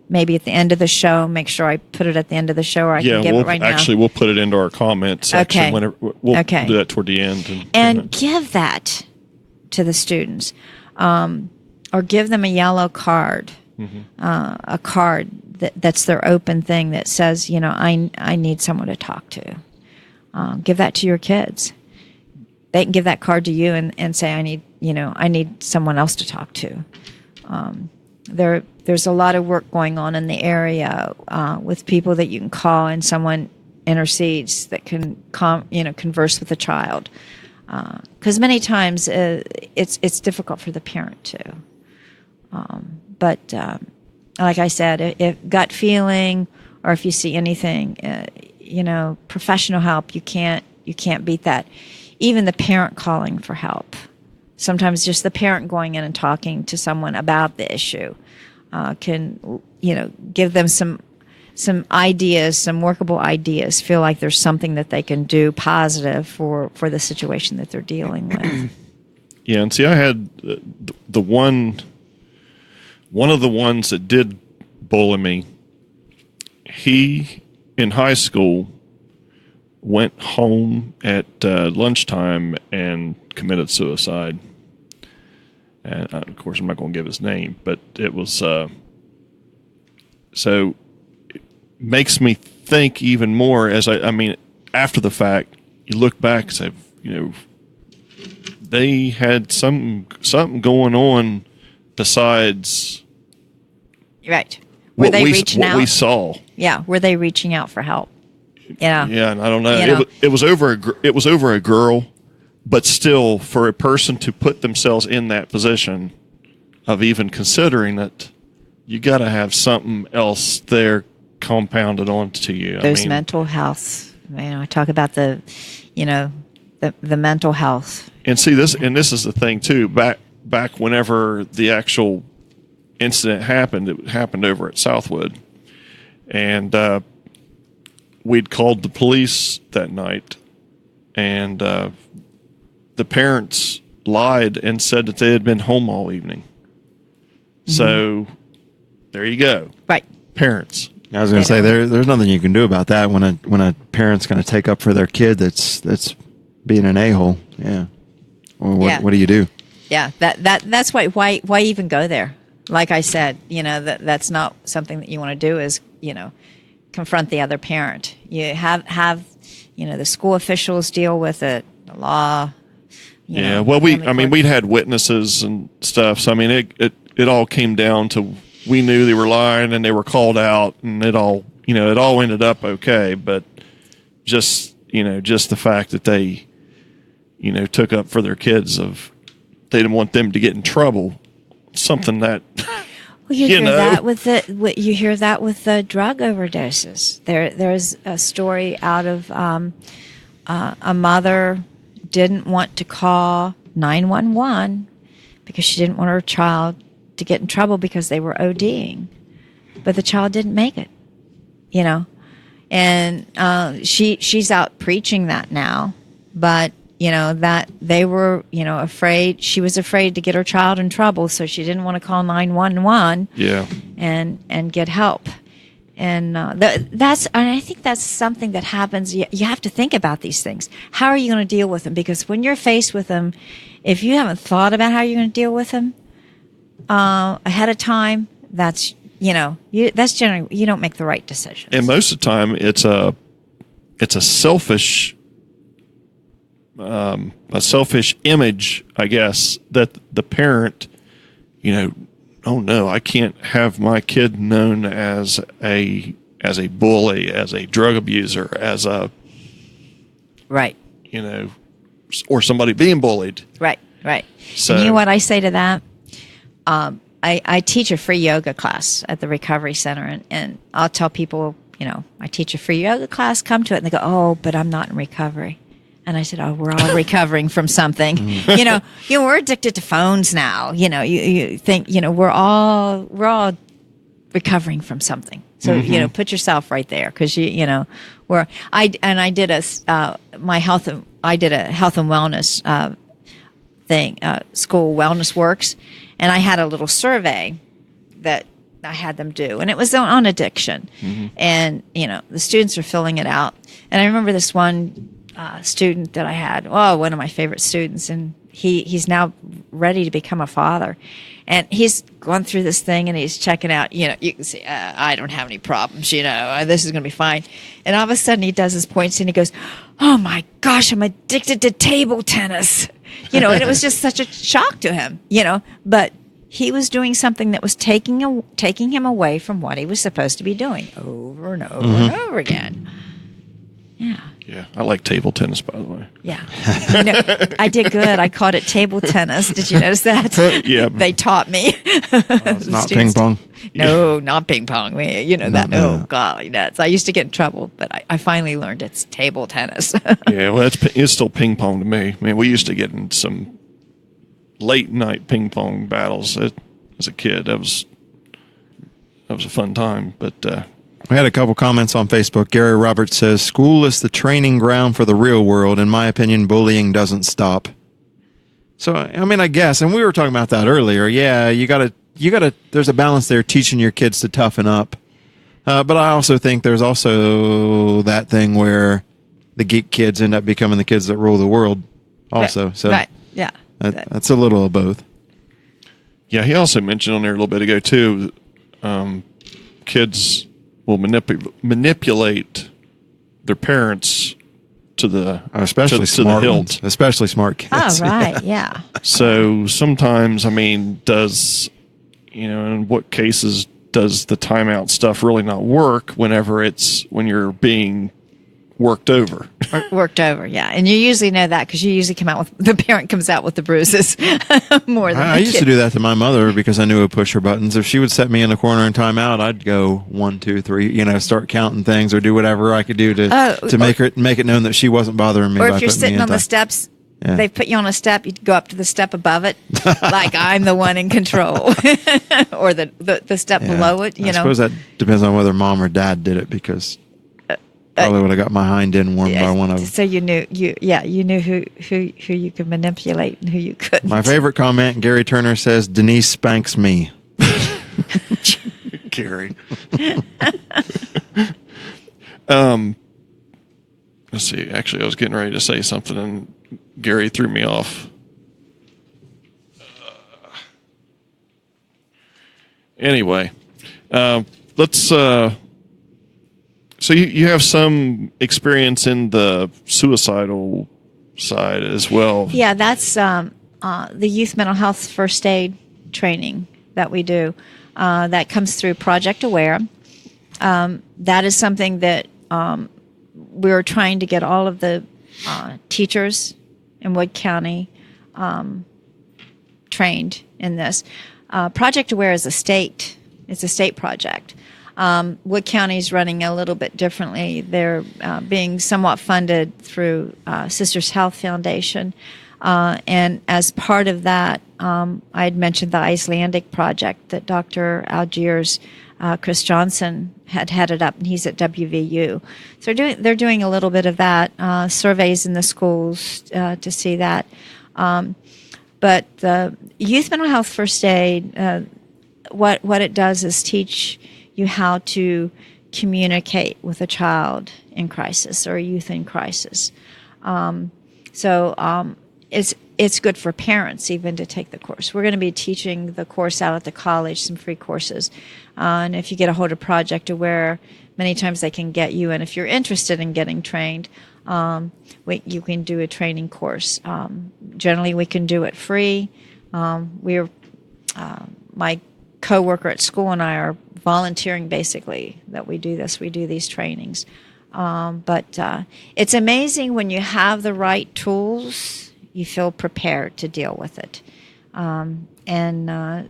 Speaker 5: maybe at the end of the show, make sure I put it at the end of the show, or I can give it right now.
Speaker 3: Actually, we'll put it into our comment section.
Speaker 5: Okay.
Speaker 3: Whenever, we'll do that toward the end.
Speaker 5: And give that to the students, or give them a yellow card, a card that's their open thing that says, I need someone to talk to. Give that to your kids. They can give that card to you and say, I need someone else to talk to. There's a lot of work going on in the area with people that you can call, and someone intercedes, that can converse with the child. Because many times it's difficult for the parent too. But like I said, if gut feeling or if you see anything, professional help, you can't beat that. Even the parent calling for help. Sometimes just the parent going in and talking to someone about the issue can, give them some ideas, some workable ideas, feel like there's something that they can do positive for the situation that they're dealing with.
Speaker 3: Yeah, and see, I had the one of the ones that did bully me. He, in high school, went home at lunchtime and committed suicide. And of course, I'm not going to give his name, but it was so. It makes me think even more as I mean, after the fact, you look back and say, they had something going on besides
Speaker 5: right. Were they reaching out?
Speaker 3: What we saw.
Speaker 5: Yeah, were they reaching out for help? Yeah.
Speaker 3: Yeah, and I don't know. It was over a girl, but still, for a person to put themselves in that position of even considering it, you got to have something else there compounded onto you.
Speaker 5: Those mental health. I talk about the mental health.
Speaker 3: And see this is the thing too. Back whenever the actual incident happened, it happened over at Southwood, and we'd called the police that night, and the parents lied and said that they had been home all evening. Mm-hmm. So there you go.
Speaker 5: Right.
Speaker 4: I
Speaker 3: Parents.
Speaker 4: was going to say there's nothing you can do about that when a parent's going to take up for their kid that's being an a-hole. Yeah. Well, what do you do?
Speaker 5: Yeah. That's why even go there? Like I said, that's not something that you want to do is, confront the other parent. You have the school officials deal with it, the law.
Speaker 3: We'd had witnesses and stuff. So I mean, it all came down to we knew they were lying and they were called out, and it all ended up okay. But just the fact that they took up for their kids they didn't want them to get in trouble. Something that
Speaker 5: you hear that with the drug overdoses. There's a story out of a mother didn't want to call 911 because she didn't want her child to get in trouble because they were ODing, but the child didn't make it. And she's out preaching that now, but that they were, afraid. She was afraid to get her child in trouble, so she didn't want to call 911.
Speaker 3: Yeah.
Speaker 5: And get help. And I think that's something that happens. You have to think about these things. How are you going to deal with them? Because when you're faced with them, if you haven't thought about how you're going to deal with them ahead of time, that's generally you don't make the right decisions.
Speaker 3: And most of the time, it's a selfish image, I guess, that the parent, oh no, I can't have my kid known as a bully, as a drug abuser, as a
Speaker 5: right,
Speaker 3: or somebody being bullied.
Speaker 5: Right.
Speaker 3: So,
Speaker 5: and you know what I say to that? I teach a free yoga class at the Recovery Center, and I'll tell people, I teach a free yoga class, come to it, and they go, oh, but I'm not in recovery. And I said, oh, we're all recovering from something. We're addicted to phones now. You think, we're all recovering from something. So, put yourself right there. Cause I did a health and wellness, thing, school Wellness Works. And I had a little survey that I had them do, and it was on addiction. Mm-hmm. And, the students are filling it out. And I remember this one student that I had, one of my favorite students, and he's now ready to become a father, and he's gone through this thing and he's checking out, you can see, I don't have any problems, this is going to be fine. And all of a sudden he does his points and he goes, oh my gosh, I'm addicted to table tennis, and it was just such a shock to him, but he was doing something that was taking him away from what he was supposed to be doing over and over and over again. Yeah.
Speaker 3: Yeah, I like table tennis, by the way.
Speaker 5: Yeah. I did good. I called it table tennis. Did you notice that?
Speaker 3: Yeah.
Speaker 5: They taught me.
Speaker 4: It's not ping pong.
Speaker 5: No, not ping pong. You know that.
Speaker 4: No.
Speaker 5: Oh, golly, that's. I used to get in trouble, but I finally learned it's table tennis.
Speaker 3: Yeah, well, it's still ping pong to me. I mean, we used to get in some late night ping pong battles as a kid. That was a fun time. But
Speaker 4: We had a couple comments on Facebook. Gary Roberts says, "School is the training ground for the real world. In my opinion, bullying doesn't stop." So, I mean, I guess, and we were talking about that earlier. Yeah, you gotta. There's a balance there, teaching your kids to toughen up. But I also think there's also that thing where the geek kids end up becoming the kids that rule the world. Also,
Speaker 5: right.
Speaker 4: so
Speaker 5: Right. Yeah.
Speaker 4: that's a little of both.
Speaker 3: yeah, he also mentioned on there a little bit ago too. Kids will manipulate their parents to the
Speaker 4: Especially
Speaker 3: to
Speaker 4: smart
Speaker 3: the hilt.
Speaker 4: ones, especially smart kids.
Speaker 5: Oh, right. Yeah.
Speaker 3: So sometimes, I mean, in what cases does the timeout stuff really not work when you're being worked over?
Speaker 5: Worked over. Yeah. And you usually know that because you usually the parent comes out with the bruises more than
Speaker 4: I
Speaker 5: the
Speaker 4: used to
Speaker 5: kid.
Speaker 4: do that to my mother because I knew it would push her buttons. If she would set me in the corner and time out, I'd go 1, 2, 3, start counting things or do whatever I could do to make it known that she wasn't bothering me.
Speaker 5: Or
Speaker 4: by
Speaker 5: if you're
Speaker 4: putting me
Speaker 5: sitting
Speaker 4: in
Speaker 5: on the
Speaker 4: time.
Speaker 5: steps,
Speaker 4: Yeah.
Speaker 5: they put you on a step, you go up to the step above it, like I'm the one in control, or the step
Speaker 4: Yeah.
Speaker 5: below it.
Speaker 4: I suppose that depends on whether mom or dad did it because probably would have got my hind end warmed by one of them.
Speaker 5: So you knew who you could manipulate and who you couldn't.
Speaker 4: My favorite comment, Gary Turner says, "Denise spanks me."
Speaker 3: Gary. Let's see. Actually, I was getting ready to say something, and Gary threw me off. Anyway, let's. So you have some experience in the suicidal side as well.
Speaker 5: Yeah, that's the youth mental health first aid training that we do. That comes through Project Aware. That is something that we're trying to get all of the teachers in Wood County trained in this. Project Aware is it's a state project. Wood County is running a little bit differently. They're being somewhat funded through Sisters Health Foundation. And as part of that, I had mentioned the Icelandic project that Dr. Algiers, Chris Johnson had headed up, and he's at WVU. So they're doing a little bit of that, surveys in the schools to see that. But the Youth Mental Health First Aid, what it does is teach you how to communicate with a child in crisis or a youth in crisis. It's good for parents even to take the course. We're going to be teaching the course out at the college, some free courses. And if you get a hold of Project Aware, many times they can get you. And if you're interested in getting trained, you can do a training course. Generally, we can do it free. My coworker at school and I are volunteering basically that we do this. We do these trainings. But it's amazing when you have the right tools, you feel prepared to deal with it. And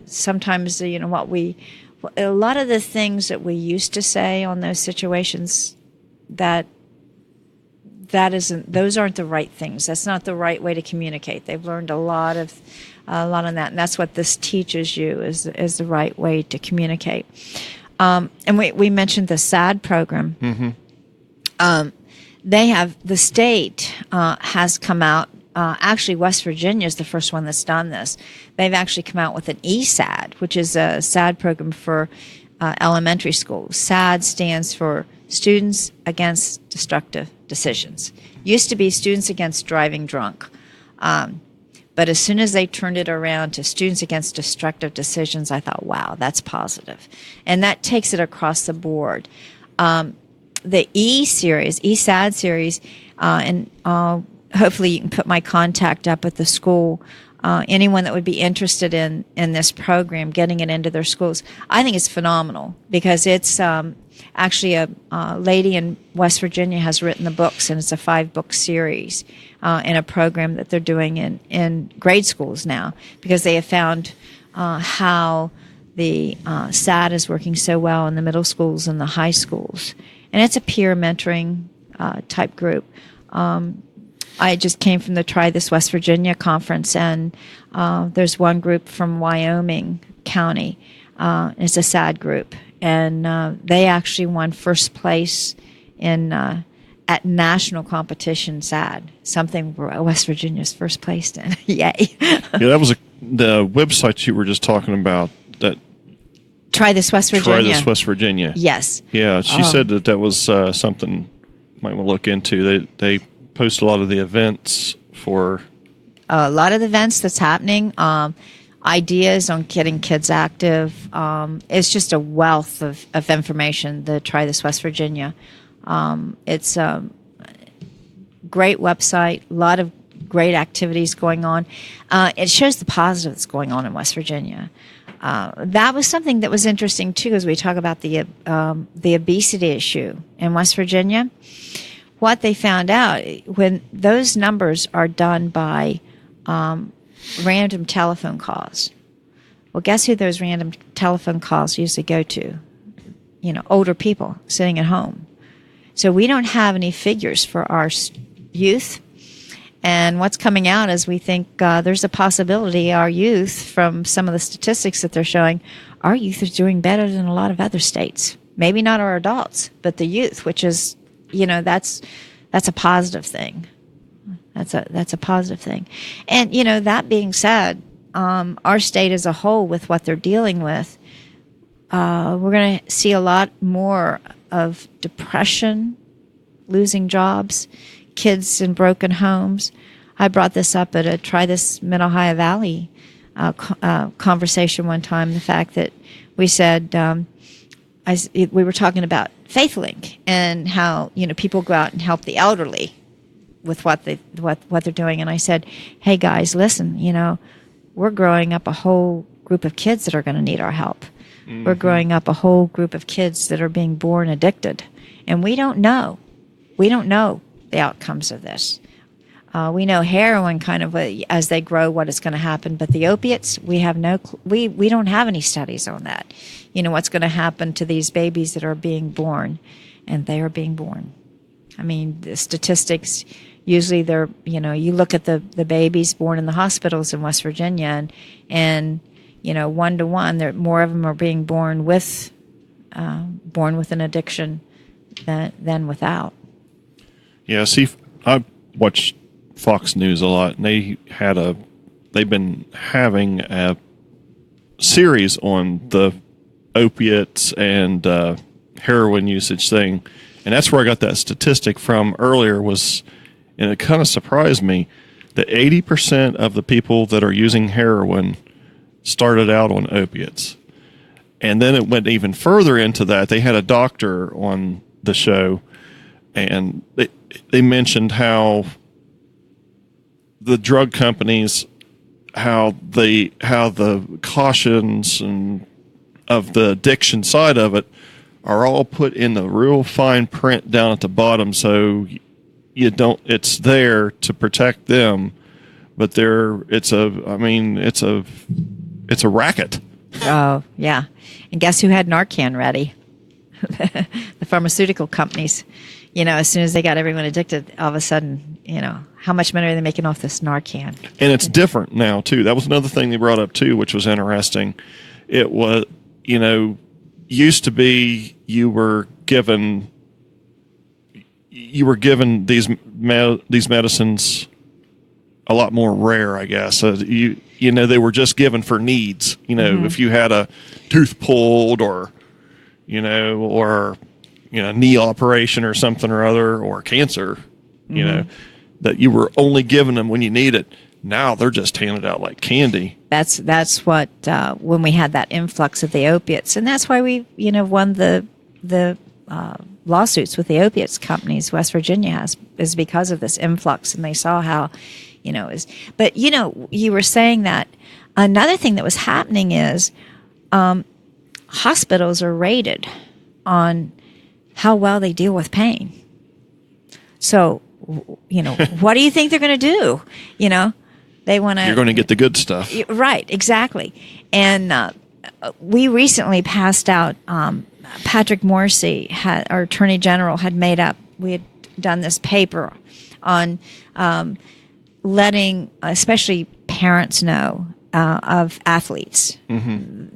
Speaker 5: sometimes, a lot of the things that we used to say on those situations, those aren't the right things. That's not the right way to communicate. They've learned a lot on that, and that's what this teaches you is the right way to communicate. And we mentioned the SAD program.
Speaker 3: Mm-hmm.
Speaker 5: The state has come out. Actually, West Virginia is the first one that's done this. They've actually come out with an ESAD, which is a SAD program for elementary schools. SAD stands for Students Against Destructive Decisions. Used to be Students Against Driving Drunk. But as soon as they turned it around to Students Against Destructive Decisions, I thought, wow, that's positive. And that takes it across the board. The ESAD series, and hopefully you can put my contact up at the school. Anyone that would be interested in this program, getting it into their schools, I think it's phenomenal because it's Actually, a lady in West Virginia has written the books, and it's a 5-book series in a program that they're doing in grade schools now, because they have found how the SAD is working so well in the middle schools and the high schools. And it's a peer mentoring type group. I just came from the Try This West Virginia conference, and there's one group from Wyoming County. It's a SAD group, and they actually won first place in at national competition SAD, something West Virginia's first place in. Yay!
Speaker 3: Yeah, that was the website you were just talking about. That
Speaker 5: Try This West Virginia.
Speaker 3: Try This West Virginia.
Speaker 5: Yes.
Speaker 3: Yeah, she said that was something you might want to look into. They post a lot of the events for
Speaker 5: a lot of the events that's happening. Ideas on getting kids active. It's just a wealth of information. The Try This West Virginia. It's a great website. A lot of great activities going on. It shows the positive that's going on in West Virginia. That was something that was interesting too, as we talk about the obesity issue in West Virginia. What they found out, when those numbers are done by random telephone calls. Well, guess who those random telephone calls usually go to? Older people sitting at home. So we don't have any figures for our youth. And what's coming out is we think there's a possibility our youth, from some of the statistics that they're showing, our youth is doing better than a lot of other states. Maybe not our adults, but the youth, which is, that's a positive thing. That's a positive thing. And, that being said, our state as a whole, with what they're dealing with, we're going to see a lot more of depression, losing jobs, kids in broken homes. I brought this up at a Try This Mid-Ohio Valley conversation one time, the fact that we said, we were talking about FaithLink and how, people go out and help the elderly with what they're doing. And I said, hey guys, listen, we're growing up a whole group of kids that are going to need our help. Mm-hmm. We're growing up a whole group of kids that are being born addicted. And we don't know the outcomes of this. We know heroin kind of, as they grow, what is going to happen, but the opiates, we have we don't have any studies on that. What's going to happen to these babies that are being born, and they are being born. I mean, the statistics, usually they're, you look at the babies born in the hospitals in West Virginia, and 1-to-1, more of them are being born with an addiction than without.
Speaker 3: Yeah, see, I watch Fox News a lot, and they've been having a series on the opiates and heroin usage thing, and that's where I got that statistic from earlier. And it kind of surprised me that 80% of the people that are using heroin started out on opiates, and then it went even further into that. They had a doctor on the show, and they mentioned how the drug companies, how the cautions and of the addiction side of it are all put in the real fine print down at the bottom, so it's there to protect them, but it's a racket.
Speaker 5: Oh yeah, and guess who had Narcan ready? The pharmaceutical companies. As soon as they got everyone addicted, all of a sudden, how much money are they making off this Narcan?
Speaker 3: And it's different now, too. That was another thing they brought up, too, which was interesting. It was, used to be you were given these medicines a lot more rare, I guess. They were just given for needs. Mm-hmm. If you had a tooth pulled or knee operation or something or other, or cancer,
Speaker 5: mm-hmm.
Speaker 3: That you were only giving them when you need it. Now they're just handed out like candy.
Speaker 5: That's what when we had that influx of the opiates, and that's why we won the lawsuits with the opiates companies. West Virginia has, is because of this influx, and they saw how is. But you were saying that another thing that was happening is hospitals are rated on how well they deal with pain. So, what do you think they're going to do? They want to.
Speaker 3: You're going to get the good stuff.
Speaker 5: Right, exactly. And we recently passed out. Patrick Morrissey, our Attorney General, we had done this paper on letting, especially parents know of athletes,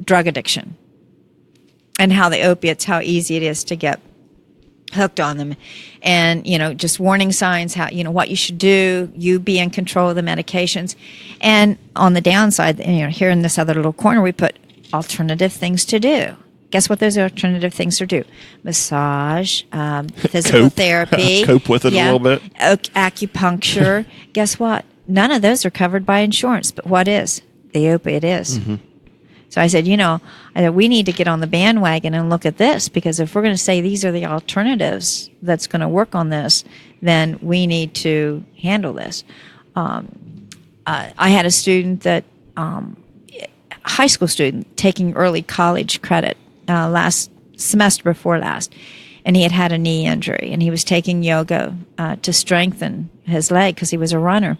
Speaker 5: drug addiction, and how easy it is to get hooked on them, and just warning signs, how what you should do, you be in control of the medications. And on the downside, here in this other little corner, we put alternative things to do. Guess what those alternative things to do? Massage, physical therapy,
Speaker 3: cope with it a little bit,
Speaker 5: acupuncture. Guess what? None of those are covered by insurance, but what is? The opiate is. So I said, we need to get on the bandwagon and look at this, because if we're going to say these are the alternatives that's going to work on this, then we need to handle this. I had a student high school student, taking early college credit last semester before last, and he had a knee injury, and he was taking yoga to strengthen his leg because he was a runner.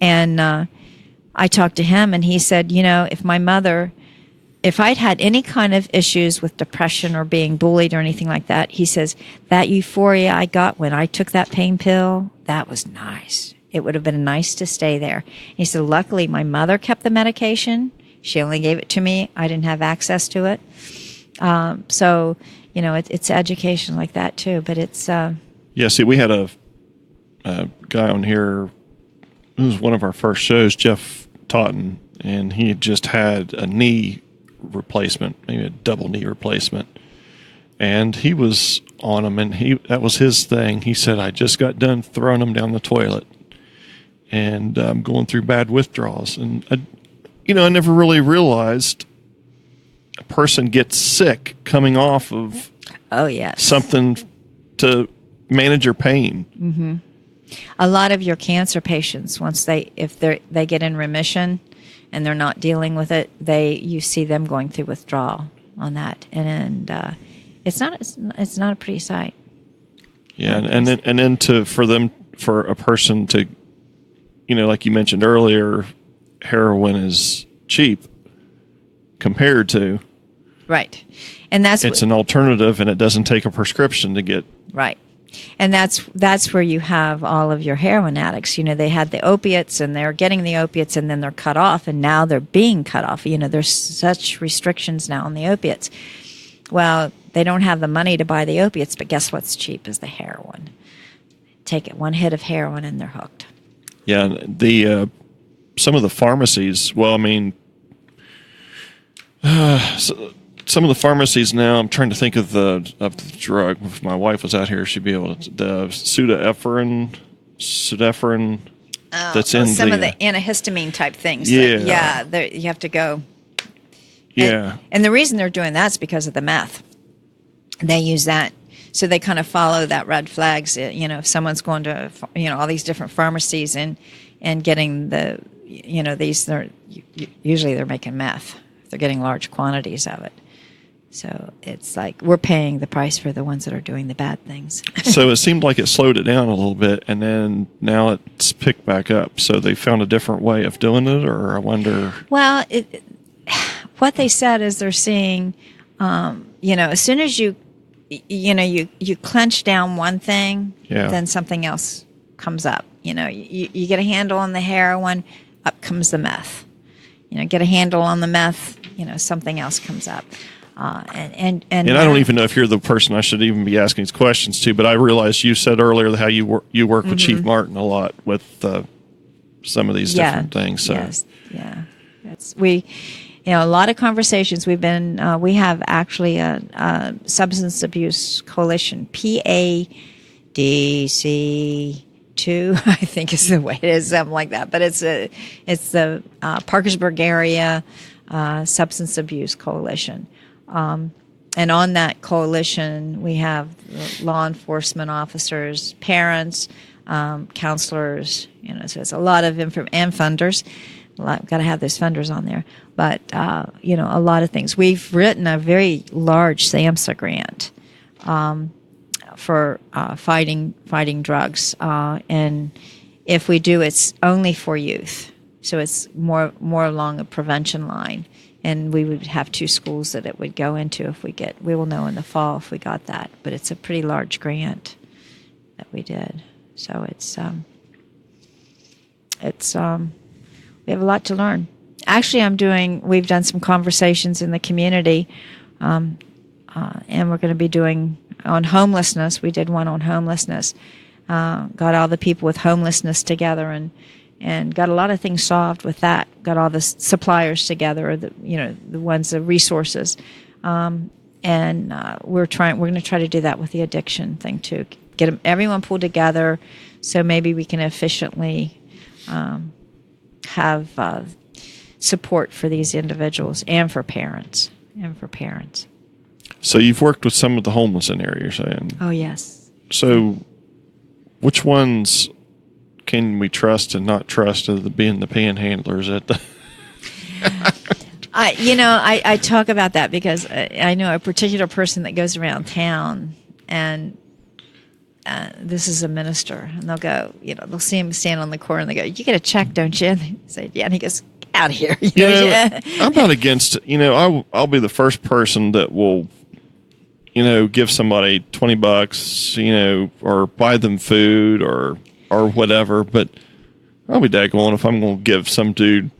Speaker 5: And I talked to him, and he said, if I'd had any kind of issues with depression or being bullied or anything like that, he says, that euphoria I got when I took that pain pill, that was nice. It would have been nice to stay there. He said, luckily, my mother kept the medication. She only gave it to me. I didn't have access to it. So, it's education like that, too. But it's...
Speaker 3: Yeah, see, we had a guy on here. It was one of our first shows, Jeff Totten, and he had just had a knee replacement, maybe a double knee replacement. And he was on them, and that was his thing. He said, I just got done throwing them down the toilet, and I'm going through bad withdrawals. And, I never really realized a person gets sick coming off of something to manage your pain.
Speaker 5: A lot of your cancer patients, if they get in remission and they're not dealing with it, you see them going through withdrawal on that, and it's not a pretty sight.
Speaker 3: Yeah, and then for a person to, like you mentioned earlier, heroin is cheap compared to
Speaker 5: right, and
Speaker 3: it's an alternative, and it doesn't take a prescription to get
Speaker 5: right. And that's where you have all of your heroin addicts. They had the opiates, and they're getting the opiates, and then they're cut off, and now they're being cut off. There's such restrictions now on the opiates. Well, they don't have the money to buy the opiates, but guess what's cheap is the heroin. Take it, one hit of heroin, and they're hooked.
Speaker 3: Yeah, some of the pharmacies. Well, I mean, some of the pharmacies now, I'm trying to think of the drug. If my wife was out here, she'd be able to. The pseudoephedrine that's in
Speaker 5: some of the antihistamine type things.
Speaker 3: Yeah.
Speaker 5: You have to go.
Speaker 3: Yeah.
Speaker 5: And the reason they're doing that is because of the meth. They use that. So they kind of follow that red flags. If someone's going to, all these different pharmacies and getting usually they're making meth. They're getting large quantities of it. So it's like we're paying the price for the ones that are doing the bad things.
Speaker 3: So it seemed like it slowed it down a little bit, and then now it's picked back up. So they found a different way of doing it, or I wonder.
Speaker 5: Well, what they said is they're seeing, as soon as you clench down one thing, then something else comes up. You get a handle on the heroin, up comes the meth. Get a handle on the meth, something else comes up. And
Speaker 3: I don't even know if you're the person I should even be asking these questions to, but I realized you said earlier how you work with Chief Martin a lot with some of these different things. So.
Speaker 5: Yes, yeah, a lot of conversations. We have actually a substance abuse coalition, PADC. 2, I think is the way it is, something like that. But it's the Parkersburg area substance abuse coalition, and on that coalition we have law enforcement officers, parents, counselors. So it's a lot of and funders. Got to have those funders on there. But a lot of things. We've written a very large SAMHSA grant. for fighting drugs, and if we do, it's only for youth. So it's more along a prevention line, and we would have 2 schools that it would go into if we will know in the fall if we got that. But it's a pretty large grant that we did. So we have a lot to learn. Actually, we've done some conversations in the community, and we're going to be doing on homelessness. We did one on homelessness, got all the people with homelessness together and got a lot of things solved with that. Got all the suppliers together, the resources, and we're going to try to do that with the addiction thing too. Get everyone pulled together, so maybe we can efficiently have support for these individuals and for parents.
Speaker 3: So you've worked with some of the homeless in the area, you're saying?
Speaker 5: Oh yes.
Speaker 3: So which ones can we trust and not trust as being the panhandlers at the?
Speaker 5: I talk about that because I know a particular person that goes around town, and this is a minister, and they'll go, they'll see him stand on the corner, and they go, "You get a check, don't you?" And they say, "Yeah," and he goes, "Get out of here."
Speaker 3: I'm not against it. I'll be the first person that will, give somebody $20, or buy them food or whatever. But I'll be daggone if I'm going to give some dude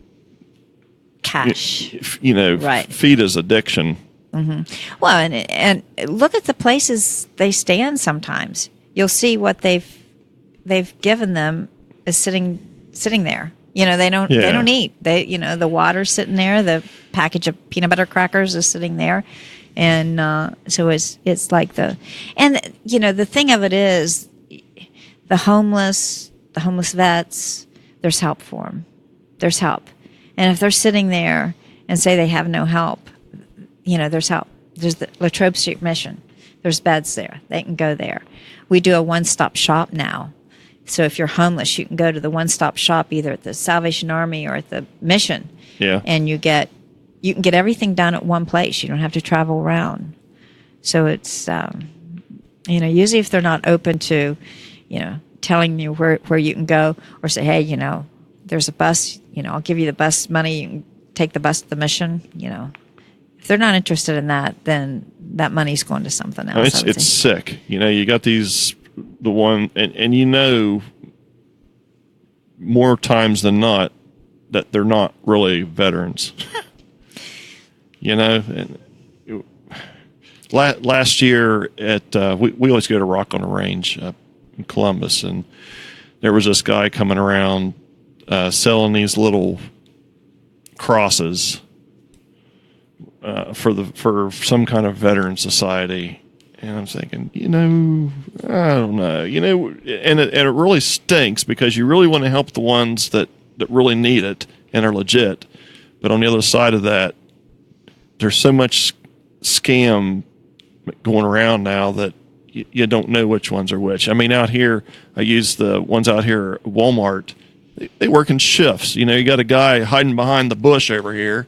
Speaker 5: cash,
Speaker 3: right, feed his addiction.
Speaker 5: Mm-hmm. Well, and look at the places they stand. Sometimes you'll see what they've given them is sitting there. They don't eat. The water's sitting there. The package of peanut butter crackers is sitting there, and so it's like the thing of it is the homeless vets. There's help for them. There's help, and if they're sitting there and say they have no help, there's help. There's the Latrobe Street Mission. There's beds there. They can go there. We do a one-stop shop now. So if you're homeless, you can go to the one-stop shop either at the Salvation Army or at the Mission.
Speaker 3: Yeah.
Speaker 5: And you can get everything done at one place. You don't have to travel around. So it's, usually if they're not open to, telling you where you can go, or say, hey, there's a bus, I'll give you the bus money. You can take the bus to the Mission, If they're not interested in that, then that money's going to something else.
Speaker 3: It's sick. You got and more times than not that they're not really veterans. And last year at we always go to Rock on the Range up in Columbus, and there was this guy coming around selling these little crosses for some kind of veteran society, and I'm thinking, I don't know, and it really stinks because you really want to help the ones that really need it and are legit, but on the other side of that, there's so much scam going around now that you don't know which ones are which. I mean, out here, I use the ones out here at Walmart. They work in shifts. You got a guy hiding behind the bush over here.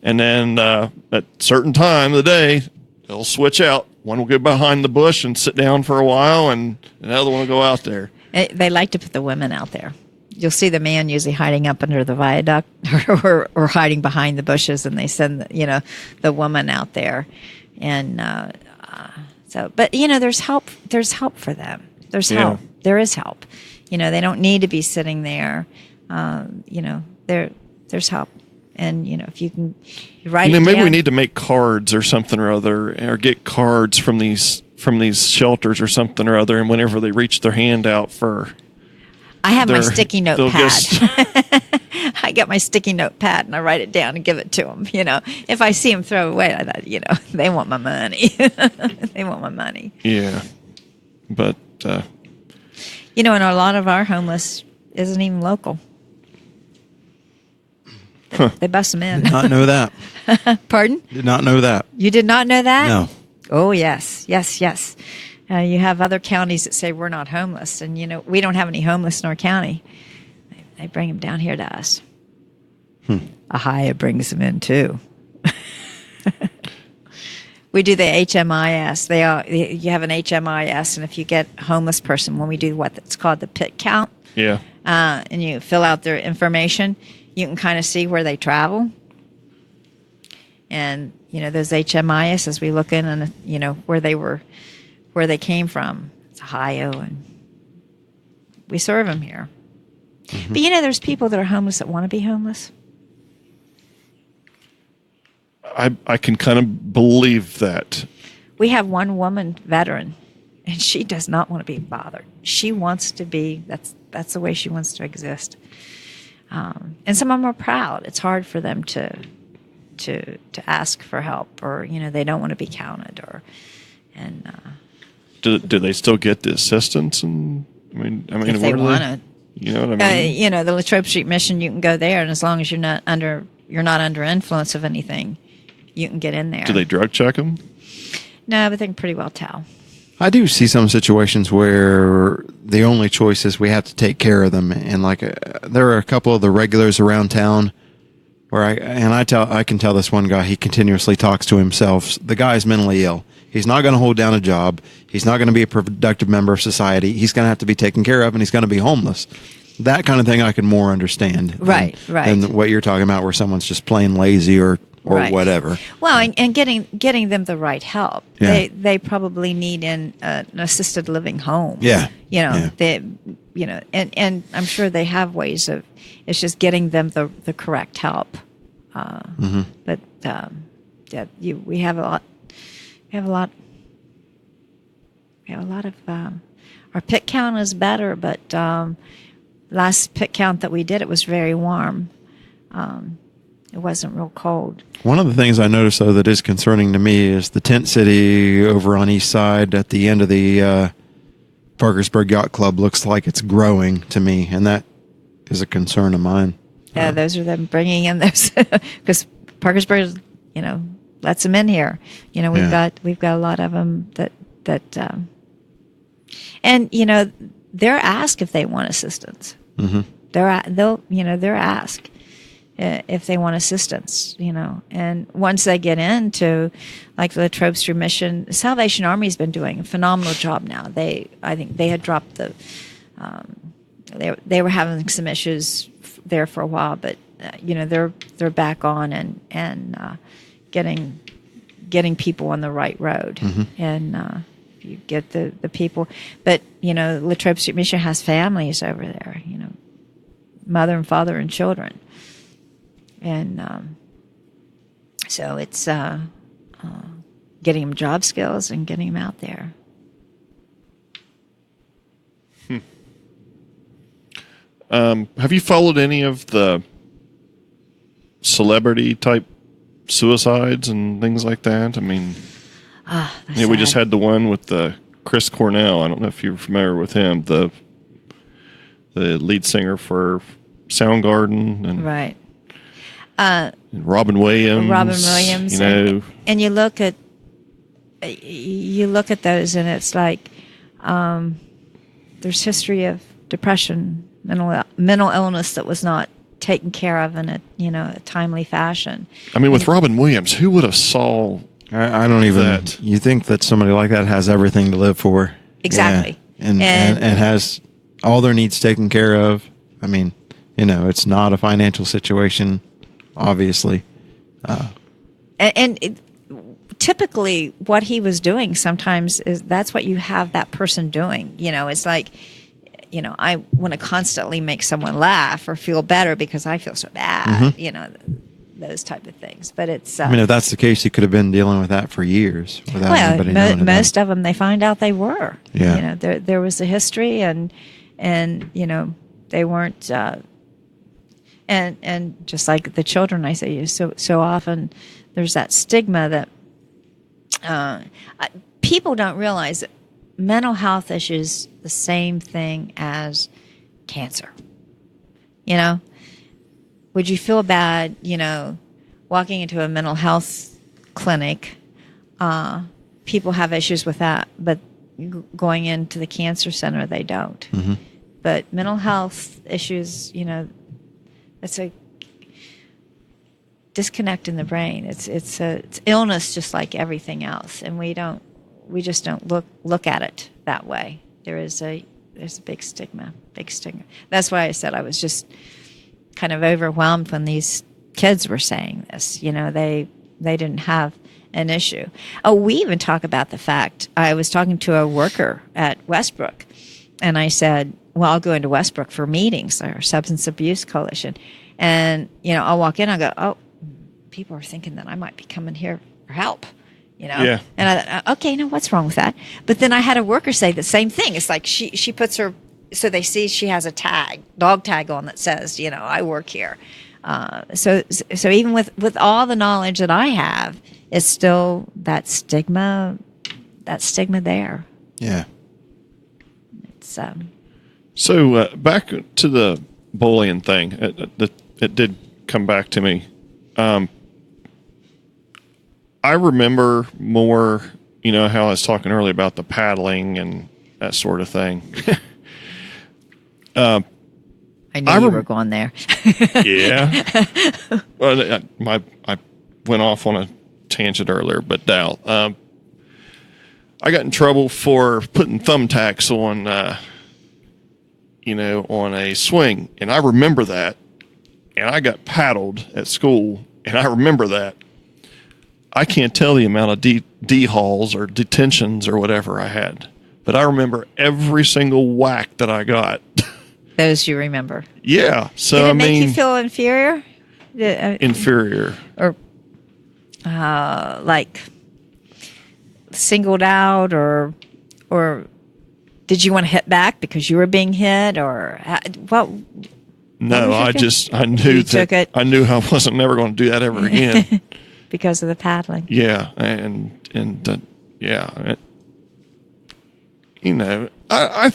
Speaker 3: And then at a certain time of the day, they'll switch out. One will go behind the bush and sit down for a while, and another one will go out there.
Speaker 5: They like to put the women out there. You'll see the man usually hiding up under the viaduct or hiding behind the bushes, and they send the woman out there. And but there's help. There's help for them. There's help. There is help. They don't need to be sitting there. There's help. And if you can write it down.
Speaker 3: Maybe we need to make cards or something or other, or get cards from these shelters or something or other. And whenever they reach their hand out
Speaker 5: I have my sticky note pad. I got my sticky note pad and I write it down and give it to them. If I see them throw away, I thought, they want my money. They want my money.
Speaker 3: Yeah, but
Speaker 5: and a lot of our homeless isn't even local. They bust them in.
Speaker 4: Did not know that.
Speaker 5: Pardon?
Speaker 4: Did not know that.
Speaker 5: You did not know that?
Speaker 4: No.
Speaker 5: Oh, yes. You have other counties that say we're not homeless, and we don't have any homeless in our county. They bring them down here to us. Ahia brings them in too. We do the HMIS. You have an HMIS, and if you get a homeless person, when we do what's called the pit count,
Speaker 3: Yeah.
Speaker 5: and you fill out their information, you can kind of see where they travel. And those HMIS, as we look in, and where they came from. It's Ohio, and we serve them here. But there's people that are homeless that want to be homeless.
Speaker 3: I can kind of believe that.
Speaker 5: We have one woman veteran, and she does not want to be bothered. She wants to be. That's the way she wants to exist. And some of them are proud. It's hard for them to ask for help, or they don't want to be counted,
Speaker 3: Do they still get the assistance? And I mean,
Speaker 5: if they want it.
Speaker 3: You know what I mean?
Speaker 5: The Latrobe Street Mission, you can go there, and as long as you're not under influence of anything, you can get in there.
Speaker 3: Do they drug check them?
Speaker 5: No, but they can pretty well tell.
Speaker 4: I do see some situations where the only choice is we have to take care of them, and there are a couple of the regulars around town where I can tell this one guy, he continuously talks to himself. The guy's mentally ill. He's not going to hold down a job. He's not going to be a productive member of society. He's going to have to be taken care of, and he's going to be homeless. That kind of thing I can more understand.
Speaker 5: Right.
Speaker 4: Than what you're talking about, where someone's just plain lazy or
Speaker 5: Right.
Speaker 4: whatever.
Speaker 5: Well, and getting them the right help.
Speaker 4: Yeah.
Speaker 5: They probably need an assisted living home.
Speaker 4: Yeah.
Speaker 5: And I'm sure they have ways of. It's just getting them the correct help. But we have a lot. We have a lot of. Our pit count is better, but last pit count that we did, it was very warm. It wasn't real cold.
Speaker 4: One of the things I noticed, though, that is concerning to me is the tent city over on East Side at the end of the Parkersburg Yacht Club looks like it's growing to me, and that is a concern of mine.
Speaker 5: Yeah, those are them bringing in those because Parkersburg, lets them in here. We've got a lot of them that and they're asked if they want assistance. Mm-hmm. They're asked if they want assistance. And once they get into like the Latrobe Street Mission, Salvation Army's been doing a phenomenal job now. I think they had dropped the. They were having some issues there for a while, but they're back on and getting people on the right road, and you get the people. But Latrobe Street Mission has families over there, mother and father and children, and so it's getting them job skills and getting them out there.
Speaker 3: Have you followed any of the celebrity type suicides and things like that? I mean, we just had the one with Chris Cornell. I don't know if you're familiar with him, the lead singer for Soundgarden, and
Speaker 5: right.
Speaker 3: And Robin Williams.
Speaker 5: And you look at those, and it's like there's history of depression, mental illness that was not taken care of in a timely fashion.
Speaker 3: I mean, with Robin Williams, who would have saw?
Speaker 4: I don't even. That? You think that somebody like that has everything to live for?
Speaker 5: Exactly,
Speaker 4: yeah. and has all their needs taken care of. I mean, it's not a financial situation, obviously.
Speaker 5: Typically, what he was doing sometimes is that's what you have that person doing. It's like. I want to constantly make someone laugh or feel better because I feel so bad, those type of things. But it's...
Speaker 4: if that's the case, he could have been dealing with that for years without anybody knowing
Speaker 5: most of them, they find out they were.
Speaker 4: Yeah.
Speaker 5: There was a history and they weren't... and just like the children, I say, so often there's that stigma that people don't realize that mental health issues the same thing as cancer. Would you feel bad, walking into a mental health clinic? People have issues with that, but going into the cancer center, they don't. Mm-hmm. But mental health issues, disconnect in the brain. It's illness just like everything else, and we just don't look at it that way. There's a big stigma. That's why I said I was just kind of overwhelmed when these kids were saying this. They didn't have an issue. Oh, we even talk about the fact, I was talking to a worker at Westbrook, and I said, well, I'll go into Westbrook for meetings, our substance abuse coalition. And, I'll walk in, I'll go, oh, people are thinking that I might be coming here for help,
Speaker 3: Yeah.
Speaker 5: And I thought, okay, what's wrong with that? But then I had a worker say the same thing. It's like she puts her, so they see she has a dog tag on that says, I work here. So even with all the knowledge that I have, it's still that stigma there.
Speaker 4: Yeah.
Speaker 5: It's
Speaker 3: So back to the bullying thing, it did come back to me. I remember more, how I was talking earlier about the paddling and that sort of thing.
Speaker 5: I knew you were going there.
Speaker 3: Yeah. Well, I went off on a tangent earlier, but Dal, I got in trouble for putting thumbtacks on, on a swing, and I remember that, and I got paddled at school, and I remember that. I can't tell the amount of D halls or detentions or whatever I had, but I remember every single whack that I got.
Speaker 5: Those you remember.
Speaker 3: Yeah. So
Speaker 5: Did it make you feel inferior?
Speaker 3: Inferior.
Speaker 5: Or like singled out, or did you want to hit back because you were being hit, or what?
Speaker 3: No, I knew that I knew I wasn't never going to do that ever again.
Speaker 5: Because of the paddling.
Speaker 3: Yeah, and yeah, I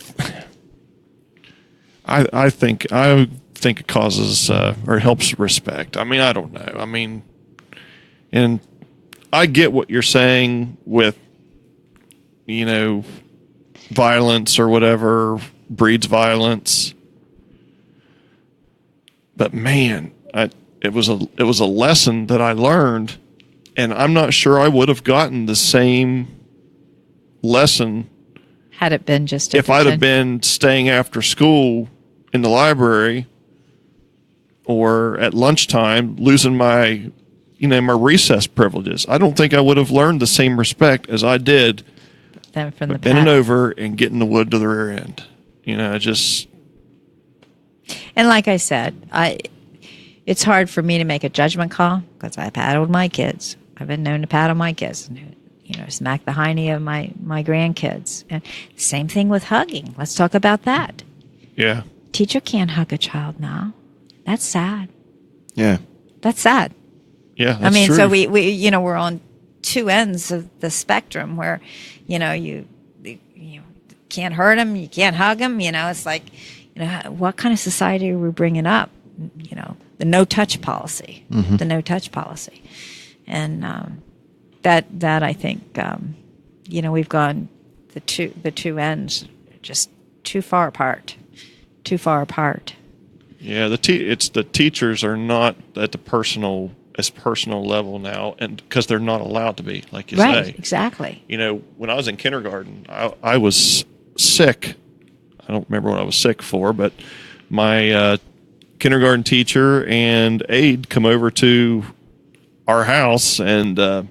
Speaker 3: think it causes or helps respect. I mean, I don't know. I mean, and I get what you're saying with, violence or whatever breeds violence. But man, it was a lesson that I learned, and I'm not sure I would have gotten the same lesson
Speaker 5: had it been just
Speaker 3: if I'd have been staying after school in the library or at lunchtime losing my my recess privileges. I don't think I would have learned the same respect as I did
Speaker 5: then from the
Speaker 3: bending over and getting the wood to the rear end. Just.
Speaker 5: And like I said, it's hard for me to make a judgment call because I paddled my kids. I've been known to paddle my kids, smack the hiney of my grandkids. And same thing with hugging. Let's talk about that.
Speaker 3: Yeah.
Speaker 5: Teacher can't hug a child now. That's sad.
Speaker 4: Yeah.
Speaker 5: That's sad.
Speaker 3: Yeah, that's true.
Speaker 5: So we we're on two ends of the spectrum where, you can't hurt them, you can't hug them. It's like, what kind of society are we bringing up? The no touch policy, the no touch policy, and that I think we've gone the two ends just too far apart.
Speaker 3: Yeah, it's the teachers are not at the personal level now, and because they're not allowed to be, like you say.
Speaker 5: Right, exactly.
Speaker 3: When I was in kindergarten, I was sick. I don't remember what I was sick for, but my kindergarten teacher and aide come over to our house and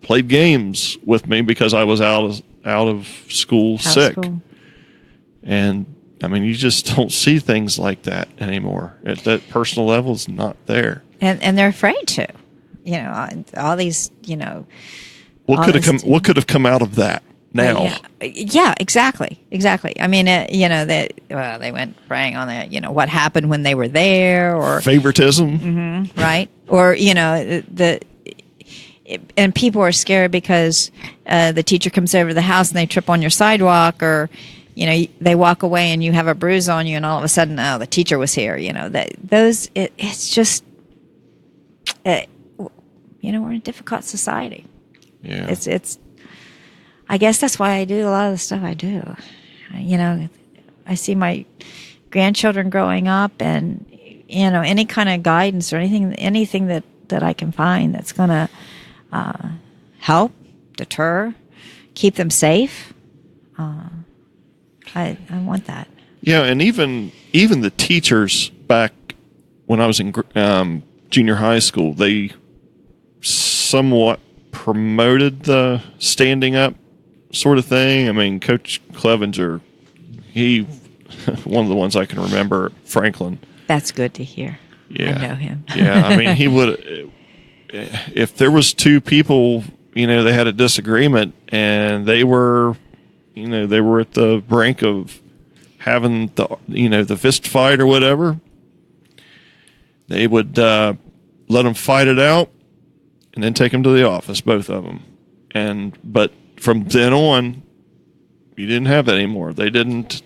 Speaker 3: played games with me because I was out of school sick. And I mean, you just don't see things like that anymore. At that personal level, it's not there.
Speaker 5: And they're afraid to, all these,
Speaker 3: What could have come out of that now?
Speaker 5: Yeah, exactly. I mean, they went preying on that, what happened when they were there, or
Speaker 3: favoritism,
Speaker 5: right? Or and people are scared because the teacher comes over to the house and they trip on your sidewalk, or they walk away and you have a bruise on you, and all of a sudden, oh, the teacher was here. It's just, we're in a difficult society.
Speaker 3: Yeah,
Speaker 5: it's. I guess that's why I do a lot of the stuff I do. I see my grandchildren growing up, and any kind of guidance or anything that I can find that's going to help, deter, keep them safe. I want that.
Speaker 3: Yeah, and even the teachers back when I was in junior high school, they somewhat promoted the standing up sort of thing. I mean, Coach Clevenger, he one of the ones I can remember, Franklin.
Speaker 5: That's good to hear.
Speaker 3: Yeah,
Speaker 5: I know him.
Speaker 3: Yeah, I mean, he would. If there was two people, they had a disagreement, and they were at the brink of having the fist fight or whatever, they would let them fight it out, and then take them to the office, both of them. But from then on, you didn't have that anymore. They didn't.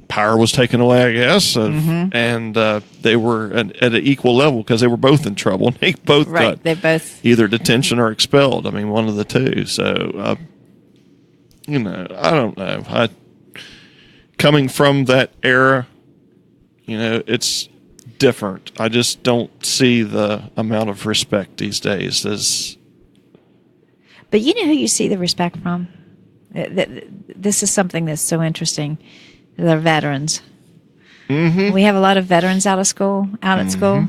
Speaker 3: Power was taken away, I guess, and they were at an equal level because they were both in trouble. They both got either detention or expelled. I mean, one of the two. So, I don't know. Coming from that era, it's different. I just don't see the amount of respect these days as.
Speaker 5: But you know who you see the respect from? This is something that's so interesting. The veterans. Mm-hmm. We have a lot of veterans out at school, and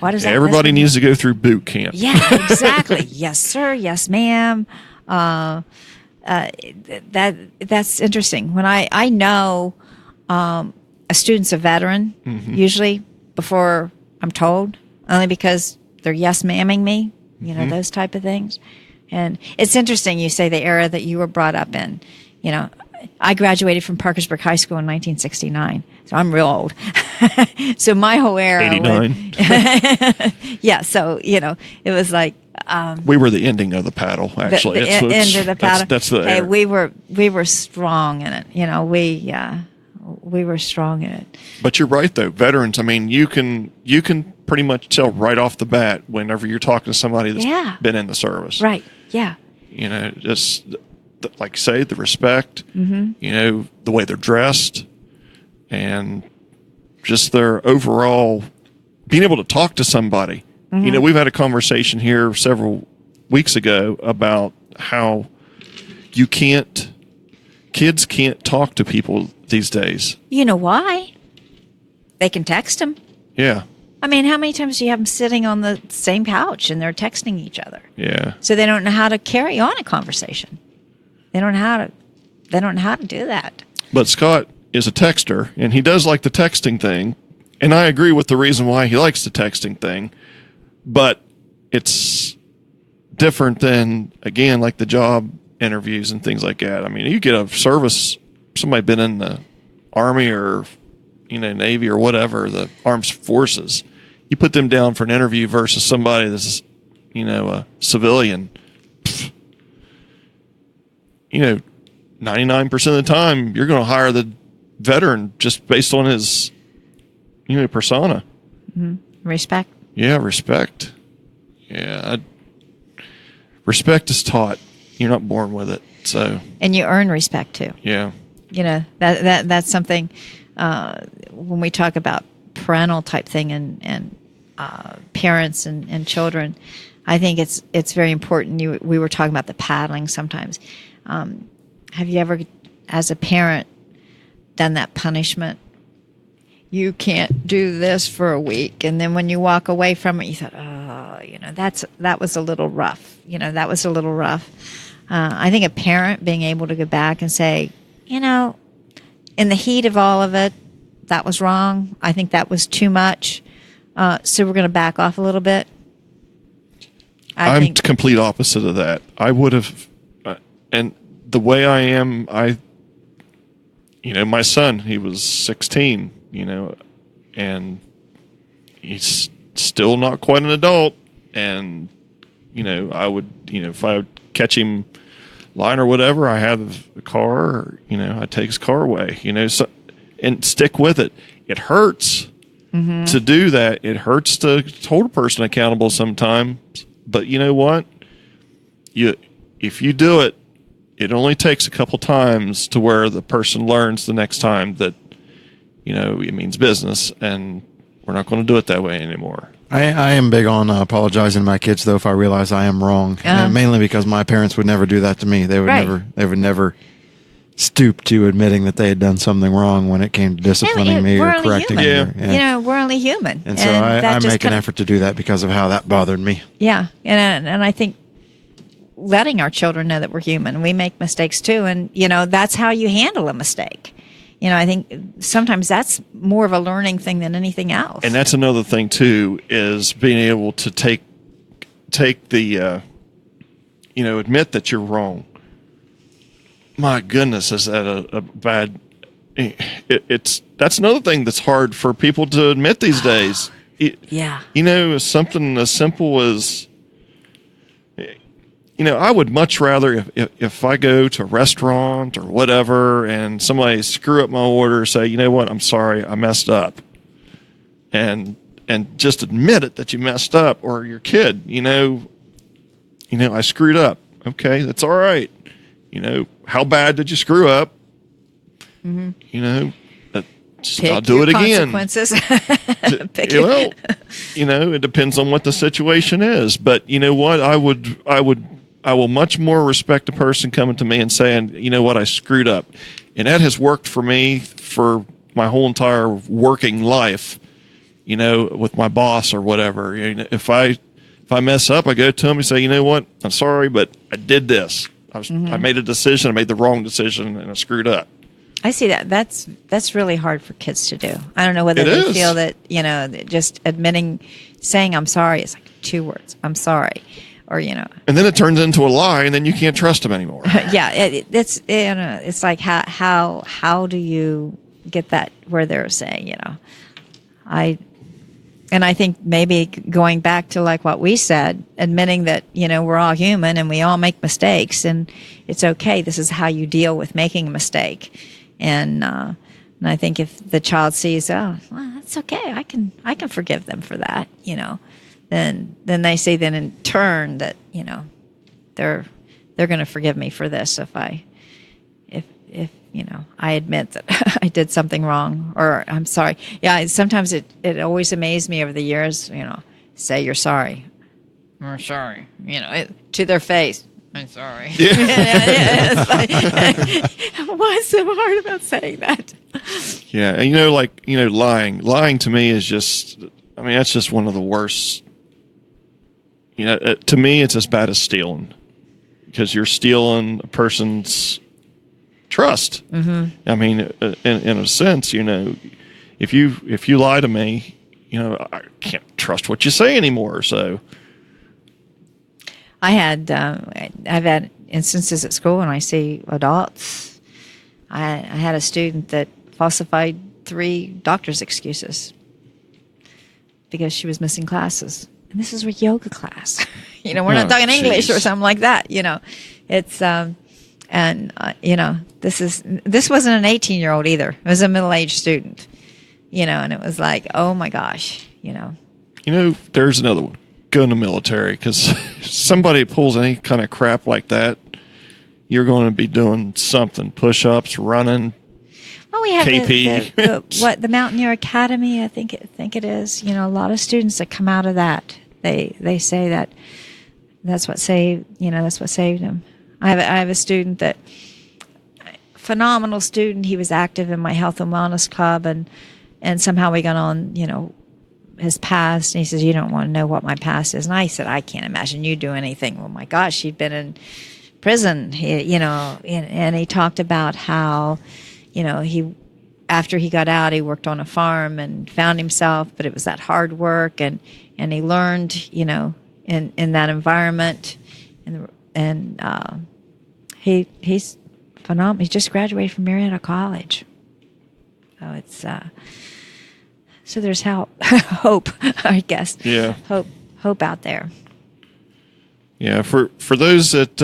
Speaker 5: what is that?
Speaker 3: Everybody needs to go through boot camp.
Speaker 5: Yeah, exactly. Yes, sir. Yes, ma'am. That's interesting. When I know a student's a veteran, usually before I'm told, only because they're yes ma'aming me, those type of things. And it's interesting you say the era that you were brought up in. I graduated from Parkersburg High School in 1969, so I'm real old. So my whole era.
Speaker 3: 89.
Speaker 5: Yeah, so, it was like.
Speaker 3: We were the ending of the paddle, actually.
Speaker 5: The end of the paddle.
Speaker 3: That's the era.
Speaker 5: We were strong in it. We were strong in it.
Speaker 3: But you're right, though. Veterans, I mean, you can pretty much tell right off the bat whenever you're talking to somebody that's been in the service.
Speaker 5: Right, yeah.
Speaker 3: Just like you say, the respect, the way they're dressed, and just their overall being able to talk to somebody. We've had a conversation here several weeks ago about how kids can't talk to people these days.
Speaker 5: You know why? They can text them.
Speaker 3: Yeah.
Speaker 5: I mean, how many times do you have them sitting on the same couch and they're texting each other?
Speaker 3: Yeah.
Speaker 5: So they don't know how to carry on a conversation. They don't know how to do that.
Speaker 3: But Scott is a texter, and he does like the texting thing, and I agree with the reason why he likes the texting thing, but it's different than, again, like the job interviews and things like that. I mean, you get a service, somebody been in the Army or Navy or whatever, the armed forces, you put them down for an interview versus somebody that's a civilian. 99% of the time you're going to hire the veteran just based on his persona.
Speaker 5: Respect.
Speaker 3: Yeah, respect. Yeah, respect is taught. You're not born with it. So,
Speaker 5: and you earn respect too.
Speaker 3: Yeah.
Speaker 5: That's something when we talk about parental type thing and parents and children. I think it's very important. We were talking about the paddling sometimes. Have you ever, as a parent, done that punishment? You can't do this for a week, and then when you walk away from it, you thought, that was a little rough. That was a little rough. I think a parent being able to go back and say, in the heat of all of it, that was wrong. I think that was too much. So we're going to back off a little bit.
Speaker 3: I'm complete opposite of that. I would have, and the way I am, my son, he was 16, and he's still not quite an adult. And, I would, if I would catch him lying or whatever, I have a car, I'd take his car away, so, and stick with it. It hurts to do that. It hurts to hold a person accountable sometimes. But you know what? If you do it, it only takes a couple times to where the person learns the next time that, it means business and We're not going to do it that way anymore.
Speaker 4: I am big on apologizing to my kids, though, if I realize I am wrong. And mainly because my parents would never do that to me. They would never stoop to admitting that they had done something wrong when it came to disciplining me or correcting me.
Speaker 5: Yeah. We're only human.
Speaker 4: And so I make an effort to do that because of how that bothered me.
Speaker 5: Yeah. And I think letting our children know that we're human, we make mistakes too. And, that's how you handle a mistake. I think sometimes that's more of a learning thing than anything else.
Speaker 3: And that's another thing too, is being able to take the, admit that you're wrong. My goodness, is that a bad? That's another thing that's hard for people to admit these days.
Speaker 5: Yeah.
Speaker 3: Something as simple as, I would much rather if I go to a restaurant or whatever and somebody screw up my order, say, you know what, I'm sorry, I messed up, and just admit it that you messed up, or your kid, I screwed up. Okay, that's all right. How bad did you screw up? Mm-hmm. I'll do it again.
Speaker 5: Consequences.
Speaker 3: It depends on what the situation is. But you know what? I will much more respect a person coming to me and saying, you know what, I screwed up. And that has worked for me for my whole entire working life, with my boss or whatever. If I mess up, I go to him and say, you know what, I'm sorry, but I did this. I made a decision. I made the wrong decision, and I screwed up.
Speaker 5: I see that. That's really hard for kids to do. I don't know whether they feel that, just saying I'm sorry is like 2 words. I'm sorry. Or, And
Speaker 3: then it turns into a lie, and then you can't trust them anymore.
Speaker 5: Yeah. It's like, how do you get that where they're saying, And I think maybe going back to like what we said, admitting that, we're all human and we all make mistakes, and it's okay. This is how you deal with making a mistake. And I think if the child sees, oh, well, that's okay. I can forgive them for that, then they see then in turn that, they're going to forgive me for this if I admit that I did something wrong, or I'm sorry. Yeah, sometimes it always amazed me over the years, say you're sorry. I'm sorry. To their face. I'm sorry. Yeah. What's so hard about saying that?
Speaker 3: Yeah, and lying. Lying to me is just, that's just one of the worst. To me, it's as bad as stealing, because you're stealing a person's trust. Mm-hmm. In a sense, if you lie to me, I can't trust what you say anymore. So I've
Speaker 5: had instances at school when I see adults. I had a student that falsified 3 doctor's excuses because she was missing classes. And this is her yoga class. We're not talking English or something like that. It's this wasn't an 18-year-old either. It was a middle-aged student. And it was like, oh my gosh.
Speaker 3: There's another one. Go in the military, because somebody pulls any kind of crap like that, you're going to be doing something, push-ups, running.
Speaker 5: Well, we have
Speaker 3: KP.
Speaker 5: the Mountaineer Academy, I think it is. A lot of students that come out of that, they say that that's what saved them. I have a student that, phenomenal student. He was active in my health and wellness club, and somehow we got on, his past, and he says, you don't want to know what my past is. And I said, I can't imagine you do anything. Well, my gosh, he'd been in prison, and he talked about how, after he got out, he worked on a farm and found himself, but it was that hard work, and he learned, in that environment, and he's phenomenal. He just graduated from Marietta College. So it's, so there's hope, I guess.
Speaker 3: Yeah.
Speaker 5: Hope out there.
Speaker 3: Yeah. For those that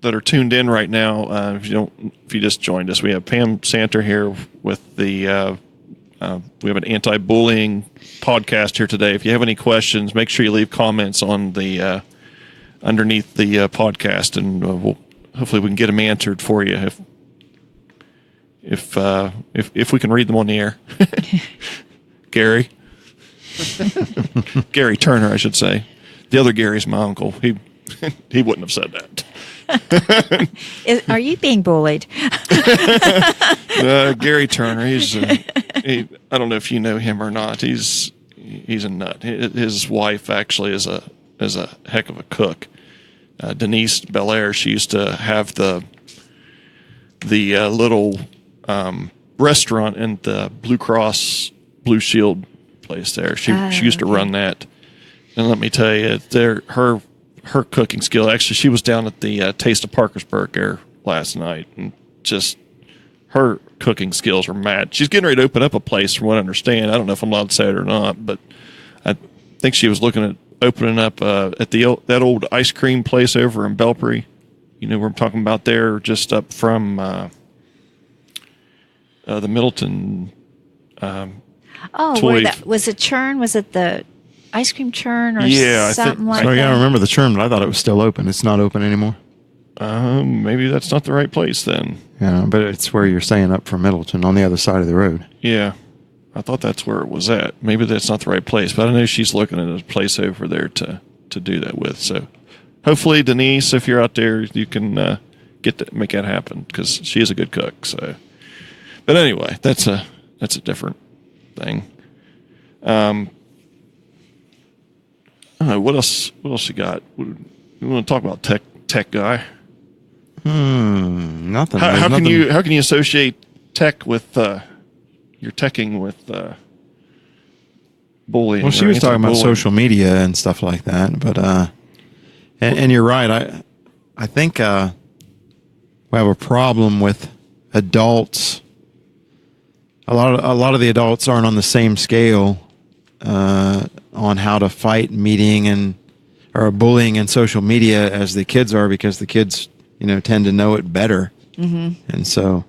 Speaker 3: are tuned in right now, if you just joined us, we have Pam Santer here with we have an anti-bullying podcast here today. If you have any questions, make sure you leave comments on the underneath the podcast, and hopefully we can get them answered for you if we can read them on the air. Gary? Gary Turner, I should say. The other Gary's my uncle. He wouldn't have said that.
Speaker 5: Are you being bullied?
Speaker 3: Gary Turner. I don't know if you know him or not. He's a nut. His wife actually is a heck of a cook. Denise Belair. She used to have the little restaurant in the Blue Cross Blue Shield place there. She used to run that. And let me tell you, her cooking skill. Actually, she was down at the Taste of Parkersburg there last night, and just her cooking skills are mad. She's getting ready to open up a place, from what I understand. I don't know if I'm allowed to say it or not, but I think she was looking at opening up at that old ice cream place over in Belpre. You know where I'm talking about there, just up from the Middleton.
Speaker 5: Where that was it? Churn? Was it the ice cream churn or something like
Speaker 4: So
Speaker 5: that?
Speaker 4: yeah, I remember the churn, but I thought it was still open. It's not open anymore.
Speaker 3: Maybe that's not the right place then.
Speaker 4: Yeah, but it's where you're saying up from Middleton on the other side of the road.
Speaker 3: Yeah, I thought that's where it was at. Maybe that's not the right place, but I know she's looking at a place over there to do that with. So hopefully, Denise, if you're out there, you can make that happen, because she is a good cook. So, but anyway, that's a different thing. I don't know, what else you got? You want to talk about tech guy?
Speaker 4: Nothing.
Speaker 3: How can you associate tech with your teching with bullying?
Speaker 4: Well, she
Speaker 3: or
Speaker 4: was talking about
Speaker 3: anti-bullying?
Speaker 4: social media and stuff like that, but and you're right. I think we have a problem with adults. A lot of the adults aren't on the same scale on how to fight or bullying in social media as the kids are, because the kids, tend to know it better. Mm-hmm. And so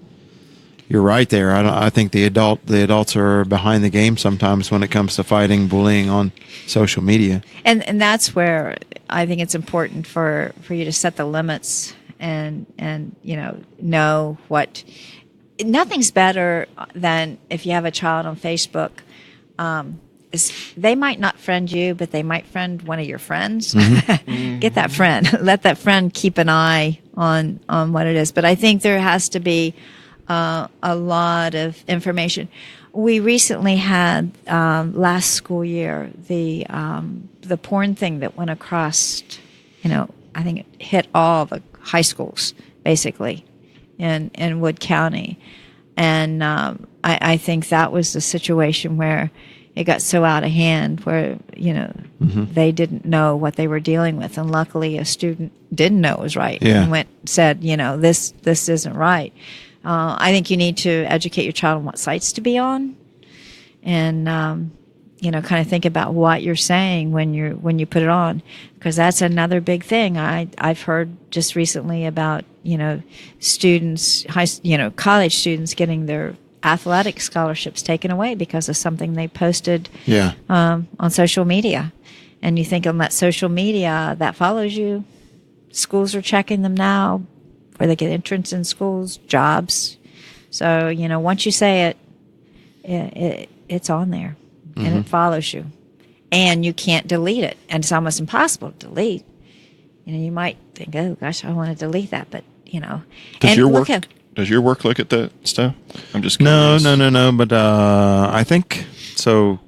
Speaker 4: you're right there. I think the adults are behind the game sometimes when it comes to fighting bullying on social media.
Speaker 5: And that's where I think it's important for you to set the limits and know what. Nothing's better than if you have a child on Facebook. They might not friend you, but they might friend one of your friends. Mm-hmm. Get that friend. Let that friend keep an eye on what it is. But I think there has to be a lot of information. We recently had last school year the porn thing that went across. I think it hit all the high schools basically in Wood County, and I think that was the situation where it got so out of hand where, they didn't know what they were dealing with. And luckily a student didn't know it was right and said, this isn't right. I think you need to educate your child on what sites to be on and, kind of think about what you're saying when you put it on, because that's another big thing. I've heard just recently about, students, college students getting their athletic scholarships taken away because of something they posted on social media. And you think on that social media that follows you, schools are checking them now where they get entrance in schools, jobs. So, once you say it's on there and it follows you and you can't delete it. And it's almost impossible to delete. You might think, oh gosh, I want to delete that, but
Speaker 3: Does your work look at that stuff? I'm just curious.
Speaker 4: No. But I think so.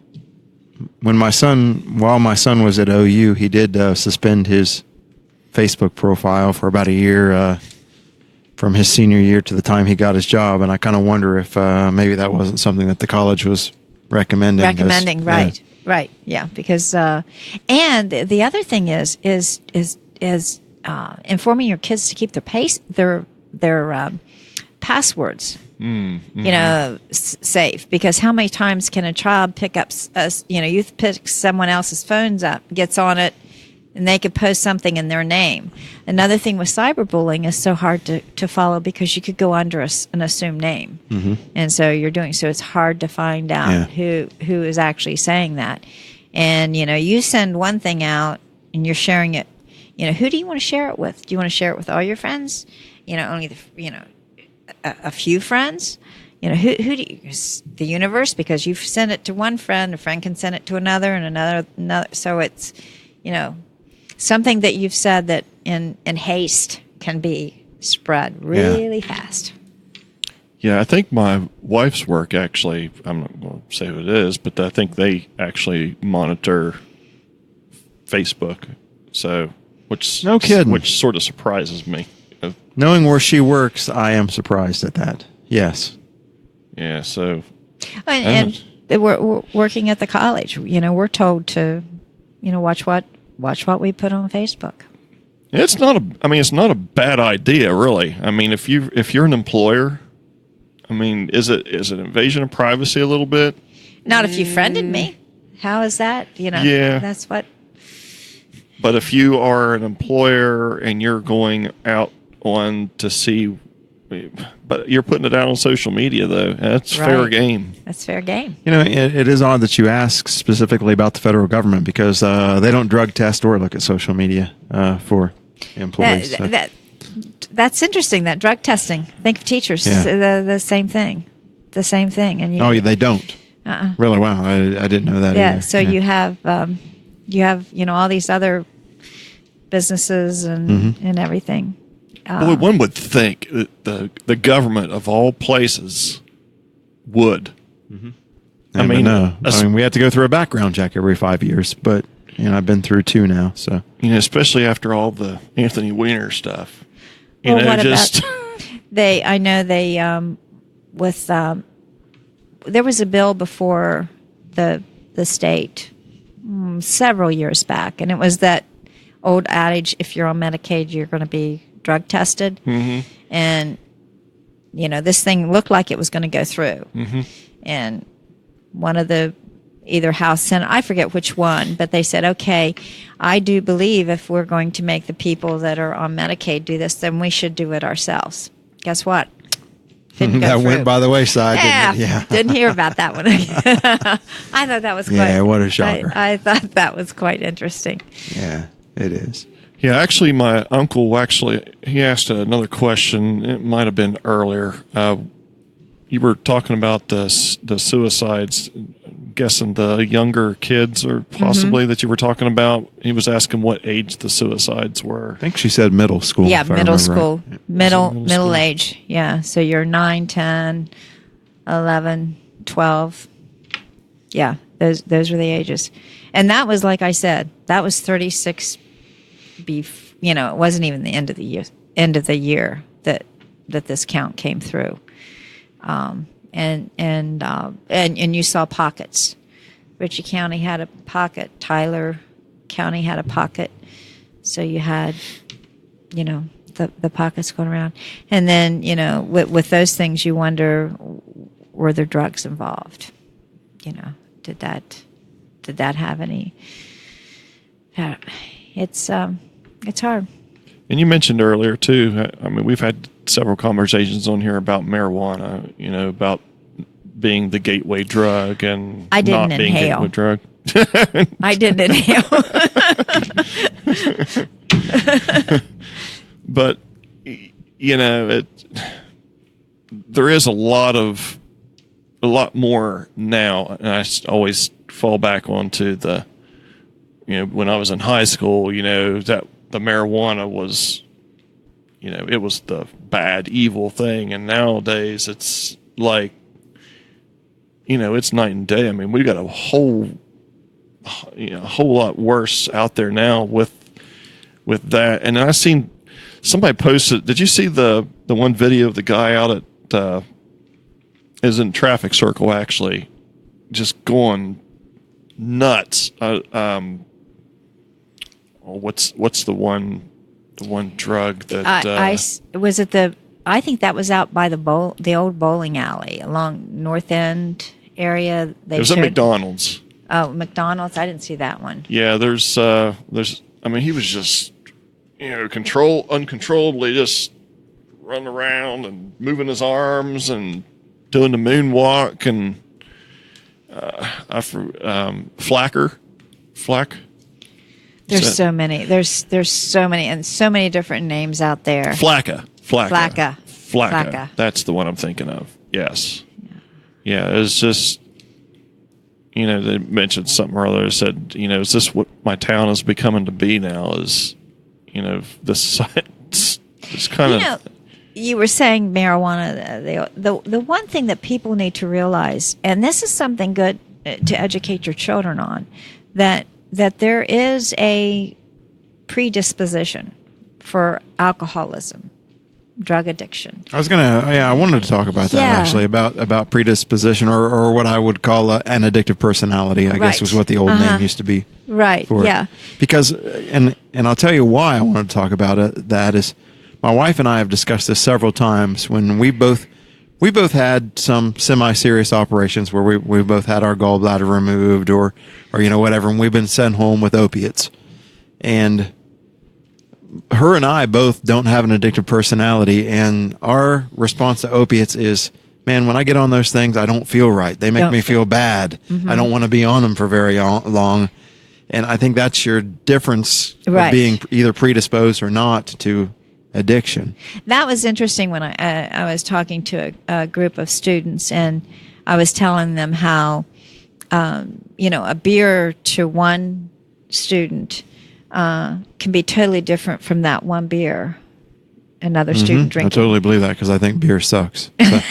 Speaker 4: While my son was at OU, he did suspend his Facebook profile for about a year from his senior year to the time he got his job, and I kind of wonder if maybe that wasn't something that the college was recommending.
Speaker 5: Right, yeah, because and the other thing is informing your kids to keep their passwords, safe. Because how many times can a child pick up, you pick someone else's phones up, gets on it, and they could post something in their name. Another thing with cyberbullying is so hard to follow because you could go under an assumed name, and so it's hard to find out who is actually saying that. And you send one thing out and you're sharing it. Who do you want to share it with? Do you want to share it with all your friends? Only a few friends? who do you, the universe, because you've sent it to one friend, a friend can send it to another, and another. So it's, something that you've said that in haste can be spread really fast.
Speaker 3: Yeah, I think my wife's work actually, I'm not going to say who it is, but I think they actually monitor Facebook. So,
Speaker 4: No kidding.
Speaker 3: which sort of surprises me.
Speaker 4: Knowing where she works, I am surprised at that. Yes.
Speaker 3: Yeah, so.
Speaker 5: And we're working at the college. We're told to, watch what we put on Facebook.
Speaker 3: It's not a bad idea, really. I mean, if you're an employer, I mean, is it an invasion of privacy a little bit?
Speaker 5: Not if you friended me. How is that?
Speaker 3: Yeah.
Speaker 5: That's what.
Speaker 3: But if you are an employer and you're going out on to see, but you're putting it out on social media, though, that's fair
Speaker 5: Right.
Speaker 3: game.
Speaker 5: That's fair game.
Speaker 4: It is odd that you ask specifically about the federal government because they don't drug test or look at social media for employees.
Speaker 5: That's interesting. That drug testing. Think of teachers.
Speaker 4: Yeah.
Speaker 5: The same thing. The same thing. And
Speaker 4: Oh, they don't. Really? Wow, I didn't know that.
Speaker 5: yeah.
Speaker 4: Either.
Speaker 5: So you have all these other businesses and everything.
Speaker 3: Boy, one would think that the government of all places would.
Speaker 4: I mean, no. We have to go through a background check every 5 years, but I've been through 2 now. So
Speaker 3: especially after all the Anthony Weiner stuff.
Speaker 5: Well, what about I know they with there was a bill before the state several years back, and it was that old adage: if you're on Medicaid, you're going to be drug tested. And this thing looked like it was going to go through. And one of the either House, Senate, I forget which one, but they said, okay, I do believe if we're going to make the people that are on Medicaid do this, then we should do it ourselves. Guess what? Didn't go
Speaker 4: that
Speaker 5: through.
Speaker 4: went by the wayside.
Speaker 5: Yeah,
Speaker 4: Didn't it? Yeah.
Speaker 5: didn't hear about that one. I thought that was quite.
Speaker 4: Yeah, what a shocker.
Speaker 5: I thought that was quite interesting.
Speaker 4: Yeah, it is.
Speaker 3: Yeah, actually, my uncle he asked another question. It might have been earlier. You were talking about the suicides. I'm guessing the younger kids, or possibly that you were talking about. He was asking what age the suicides were.
Speaker 4: I think she said middle school.
Speaker 5: Yeah,
Speaker 4: if I
Speaker 5: middle
Speaker 4: remember
Speaker 5: school.
Speaker 4: right.
Speaker 5: Middle
Speaker 3: school.
Speaker 5: age. Yeah, so you're 9, 10, 11, 12. Yeah, those were the ages. And that was, like I said, that was 36 it wasn't even the end of the year that this count came through. And you saw pockets. Ritchie County had a pocket. Tyler County had a pocket. So you had, the pockets going around. And then, with those things, you wonder, were there drugs involved? Did that have any? It's hard.
Speaker 3: And you mentioned earlier too. I mean, we've had several conversations on here about marijuana. About being the gateway drug and
Speaker 5: I didn't
Speaker 3: not being
Speaker 5: inhale.
Speaker 3: gateway drug.
Speaker 5: I didn't inhale.
Speaker 3: But there is a lot more now, and I always fall back onto the when I was in high school, that the marijuana was it was the bad evil thing, and nowadays it's like it's night and day. I mean, we've got a whole lot worse out there now with that. And I seen somebody posted. Did you see the one video of the guy out at is in traffic circle actually, just going nuts? What's the one drug that
Speaker 5: was it I think that was out by the old bowling alley along North End area.
Speaker 3: It was at McDonald's.
Speaker 5: Oh, McDonald's. I didn't see that one.
Speaker 3: Yeah, there's. I mean, he was just, uncontrollably just running around and moving his arms and doing the moonwalk and Flack.
Speaker 5: There's so many. There's so many and so many different names out there.
Speaker 3: Flacca.
Speaker 5: Flacca.
Speaker 3: That's the one I'm thinking of. Yes. Yeah, it's just, they mentioned something earlier. Said, is this what my town is becoming to be now? Is, this it's kind of.
Speaker 5: You were saying marijuana. The one thing that people need to realize, and this is something good to educate your children on, that there is a predisposition for alcoholism, drug addiction.
Speaker 4: I wanted to talk about that actually, about predisposition or what I would call an addictive personality, I guess was what the old name used to be.
Speaker 5: Right,
Speaker 4: for it.
Speaker 5: yeah.
Speaker 4: Because, and I'll tell you why I wanted to talk about it, that is, my wife and I have discussed this several times when we both had some semi-serious operations where we both had our gallbladder removed or whatever, and we've been sent home with opiates. And her and I both don't have an addictive personality, and our response to opiates is, man, when I get on those things, I don't feel right. They make me feel bad. I don't want to be on them for very long. And I think that's your difference of being either predisposed or not to addiction.
Speaker 5: That was interesting when I was talking to a group of students, and I was telling them how, a beer to one student can be totally different from that one beer another student drinking.
Speaker 4: I totally believe that because I think beer sucks. So.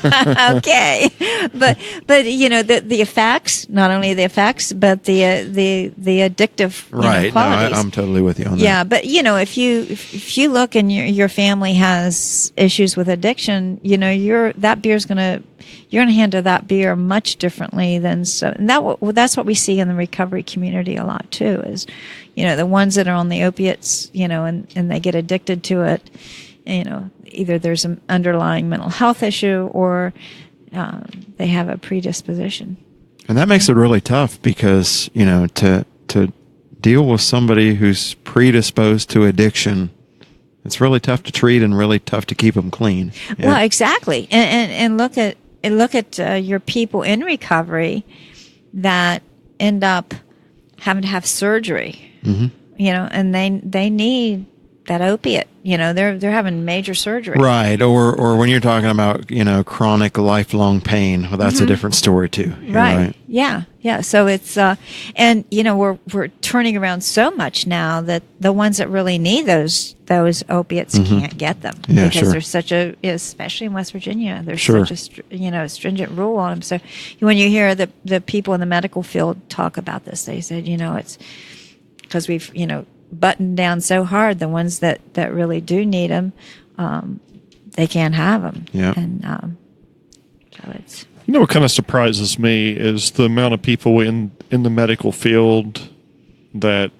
Speaker 5: Okay, but the effects, not only the effects, but the addictive
Speaker 4: right.
Speaker 5: qualities.
Speaker 4: No, I'm totally with you on that.
Speaker 5: Yeah, but if you look and your family has issues with addiction, you're gonna handle that beer much differently than so. And that's what we see in the recovery community a lot too. Is the ones that are on the opiates, and they get addicted to it. Either there's an underlying mental health issue or they have a predisposition.
Speaker 4: And that makes it really tough because, to deal with somebody who's predisposed to addiction, it's really tough to treat and really tough to keep them clean. Yeah.
Speaker 5: Well, exactly. And look at your people in recovery that end up having to have surgery, and they need that opiate, they're having major surgery.
Speaker 4: Right. Or when you're talking about, chronic lifelong pain, well, that's a different story too.
Speaker 5: Right. Yeah. Yeah. So it's, and we're turning around so much now that the ones that really need those opiates can't get them because there's such especially in West Virginia, there's such a stringent rule on them. So when you hear the people in the medical field talk about this, they said, it's because we've, buttoned down so hard, the ones that really do need them, they can't have them.
Speaker 4: Yeah.
Speaker 5: And so it's.
Speaker 3: What kind of surprises me is the amount of people in the medical field that,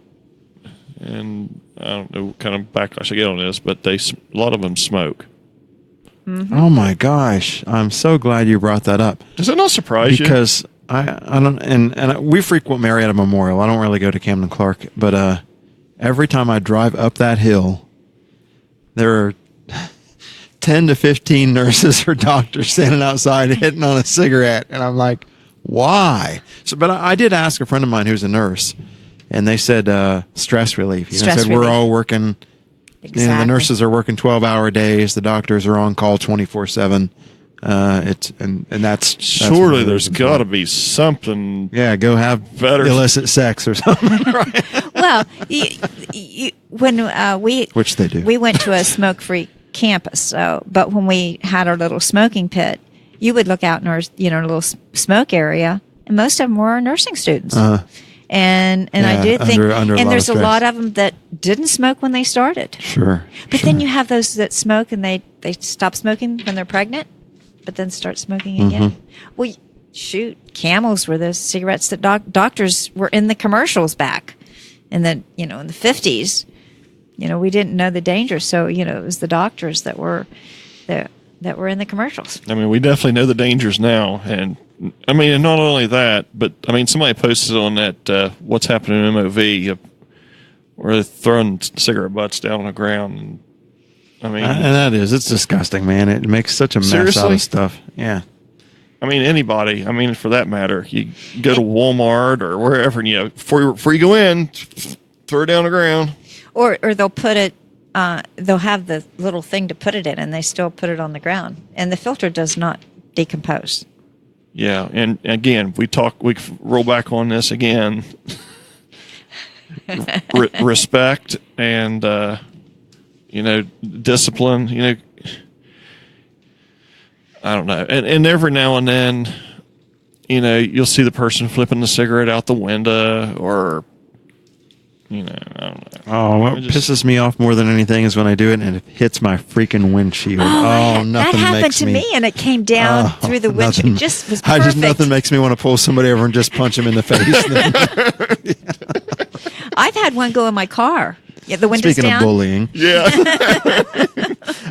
Speaker 3: and I don't know what kind of backlash I get on this, but a lot of them smoke.
Speaker 4: Oh my gosh. I'm so glad you brought that up.
Speaker 3: Does that not surprise you?
Speaker 4: Because I don't, and we frequent Marietta Memorial. I don't really go to Camden Clark, but, every time I drive up that hill, there are 10 to 15 nurses or doctors standing outside hitting on a cigarette. And I'm like, why? But I did ask a friend of mine who's a nurse, and they said stress relief. We're all working,
Speaker 5: Exactly.
Speaker 4: the nurses are working 12-hour days. The doctors are on call 24/7. And that's
Speaker 3: surely there's got to be something.
Speaker 4: Yeah, go have
Speaker 3: better
Speaker 4: illicit sex or something. Right?
Speaker 5: Well, when
Speaker 4: which they do,
Speaker 5: we went to a smoke-free campus. So, but when we had our little smoking pit, you would look out in our little smoke area, and most of them were our nursing students. And I do think, and there's a lot of them that didn't smoke when they started.
Speaker 4: Sure.
Speaker 5: But then you have those that smoke and they stop smoking when they're pregnant, but then start smoking again. Well, shoot, Camels were the cigarettes that doctors were in the commercials back in the in the 50s. We didn't know the danger, so it was the doctors that were in the commercials.
Speaker 3: I mean, we definitely know the dangers now, and I mean, and not only that, but I mean, somebody posted on that what's happening in MOV where they're throwing cigarette butts down on the ground. And, I mean,
Speaker 4: and it's disgusting, man. It makes such a mess out of stuff. Yeah.
Speaker 3: I mean, anybody. I mean, for that matter, you go to Walmart or wherever, and before you go in, throw it down the ground.
Speaker 5: Or they'll put it. They'll have the little thing to put it in, and they still put it on the ground, and the filter does not decompose.
Speaker 3: Yeah, and again, we roll back on this again. Respect and discipline. I don't know, and every now and then, you'll see the person flipping the cigarette out the window, or I don't know.
Speaker 4: Oh, what pisses me off more than anything is when I do it and it hits my freaking windshield. Nothing
Speaker 5: that happened
Speaker 4: makes
Speaker 5: to me, and it came down through the windshield. It just was perfect.
Speaker 4: Nothing makes me want to pull somebody over and just punch them in the face.
Speaker 5: I've had one go in my car. Yeah, the windows
Speaker 4: Speaking
Speaker 5: down.
Speaker 4: of bullying.
Speaker 3: Yeah.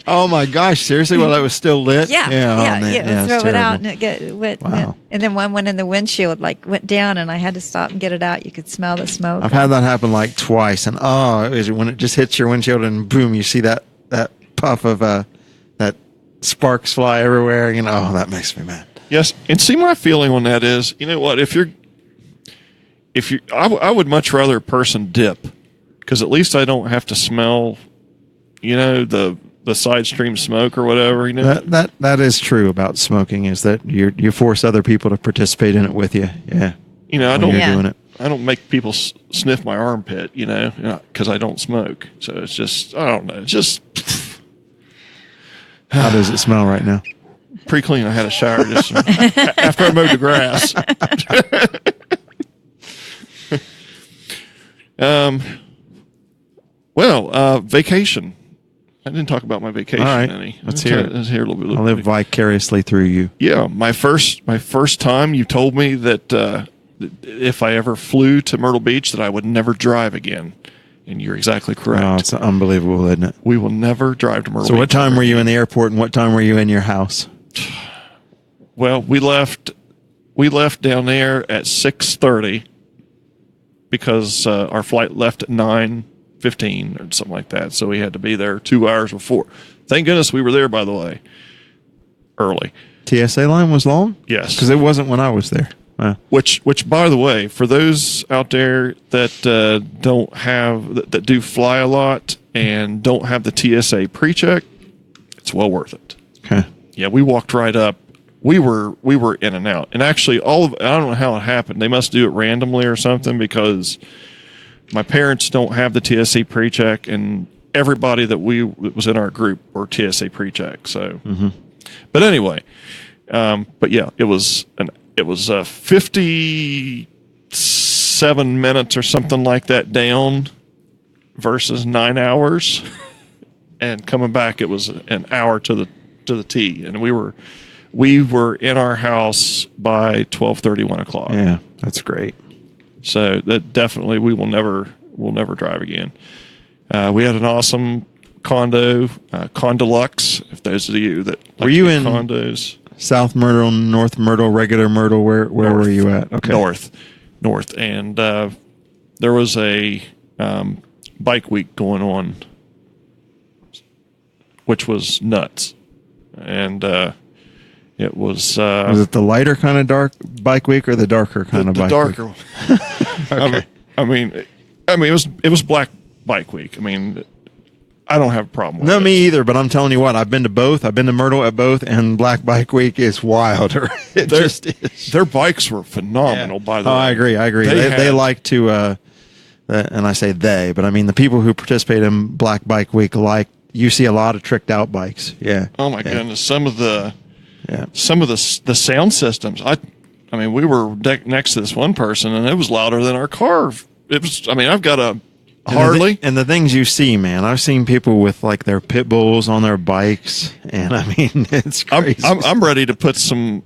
Speaker 4: Oh my gosh! Seriously, while it was still lit.
Speaker 5: Yeah,
Speaker 4: it's
Speaker 5: throw it out
Speaker 4: terrible.
Speaker 5: and it get wet.
Speaker 4: Wow.
Speaker 5: And then one went in the windshield, went down, and I had to stop and get it out. You could smell the smoke.
Speaker 4: I've had that happen like twice, and when it just hits your windshield and boom, you see that puff of that sparks fly everywhere. That makes me mad.
Speaker 3: Yes, and see, my feeling on that is, you know what? I would much rather a person dip, because at least I don't have to smell, the side stream smoke or whatever.
Speaker 4: That is true about smoking, is that you force other people to participate in it with you. Yeah.
Speaker 3: I
Speaker 4: when
Speaker 3: don't.
Speaker 4: you're doing it.
Speaker 3: I don't make people sniff my armpit, because I don't smoke. So it's just, I don't know. It's just
Speaker 4: How does it smell right now?
Speaker 3: pretty clean. I had a shower just after I mowed the grass. Vacation. I didn't talk about my vacation
Speaker 4: All right.
Speaker 3: any.
Speaker 4: Let's hear it.
Speaker 3: Let's hear a little bit.
Speaker 4: I'll live vicariously through you.
Speaker 3: Yeah, my first time, you told me that if I ever flew to Myrtle Beach, that I would never drive again, and you're exactly correct.
Speaker 4: Oh, it's unbelievable, isn't it?
Speaker 3: We will never drive to Myrtle Beach.
Speaker 4: So what time were you in the airport and what time were you in your house?
Speaker 3: Well, we left down there at 6:30 because our flight left at 9:15 or something like that. So we had to be there 2 hours before. Thank goodness we were there, by the way, early.
Speaker 4: TSA line was long?
Speaker 3: Yes.
Speaker 4: Because it wasn't when I was there. Wow.
Speaker 3: Which, by the way, for those out there that that do fly a lot and don't have the TSA pre-check, it's well worth it.
Speaker 4: Okay.
Speaker 3: Yeah, we walked right up. We were in and out, and actually, I don't know how it happened. They must do it randomly or something, because my parents don't have the TSA pre-check, and everybody that was in our group were TSA pre-check. So, But anyway, but yeah, it was 57 minutes or something like that down versus 9 hours, and coming back it was an hour to the T, and we were in our house by 12:30, 1 o'clock.
Speaker 4: Yeah, that's great.
Speaker 3: So that definitely we'll never drive again. We had an awesome condo, Condolux. If those of you that like
Speaker 4: Were you
Speaker 3: to get
Speaker 4: in
Speaker 3: condos,
Speaker 4: South Myrtle, North Myrtle, regular Myrtle? Where were you at? Okay.
Speaker 3: North, and there was a bike week going on, which was nuts, and it was.
Speaker 4: Was it the lighter kind of dark bike week or the darker kind of bike
Speaker 3: darker.
Speaker 4: week?
Speaker 3: Okay. I mean, it was Black Bike Week. I mean, I don't have a problem with it.
Speaker 4: No, me either, but I'm telling you what, I've been to both. I've been to Myrtle at both, and Black Bike Week is wilder. It just is.
Speaker 3: Their bikes were phenomenal, by the way.
Speaker 4: I agree. They like to, and I say they, but I mean the people who participate in Black Bike Week, you see a lot of tricked out bikes. Yeah.
Speaker 3: Oh my goodness, some of the
Speaker 4: Yeah.
Speaker 3: sound systems. I mean, we were next to this one person, and it was louder than our car. It was. I mean, I've got a Harley,
Speaker 4: and the things you see, man. I've seen people with like their pit bulls on their bikes, and I mean, it's crazy.
Speaker 3: I'm ready to put some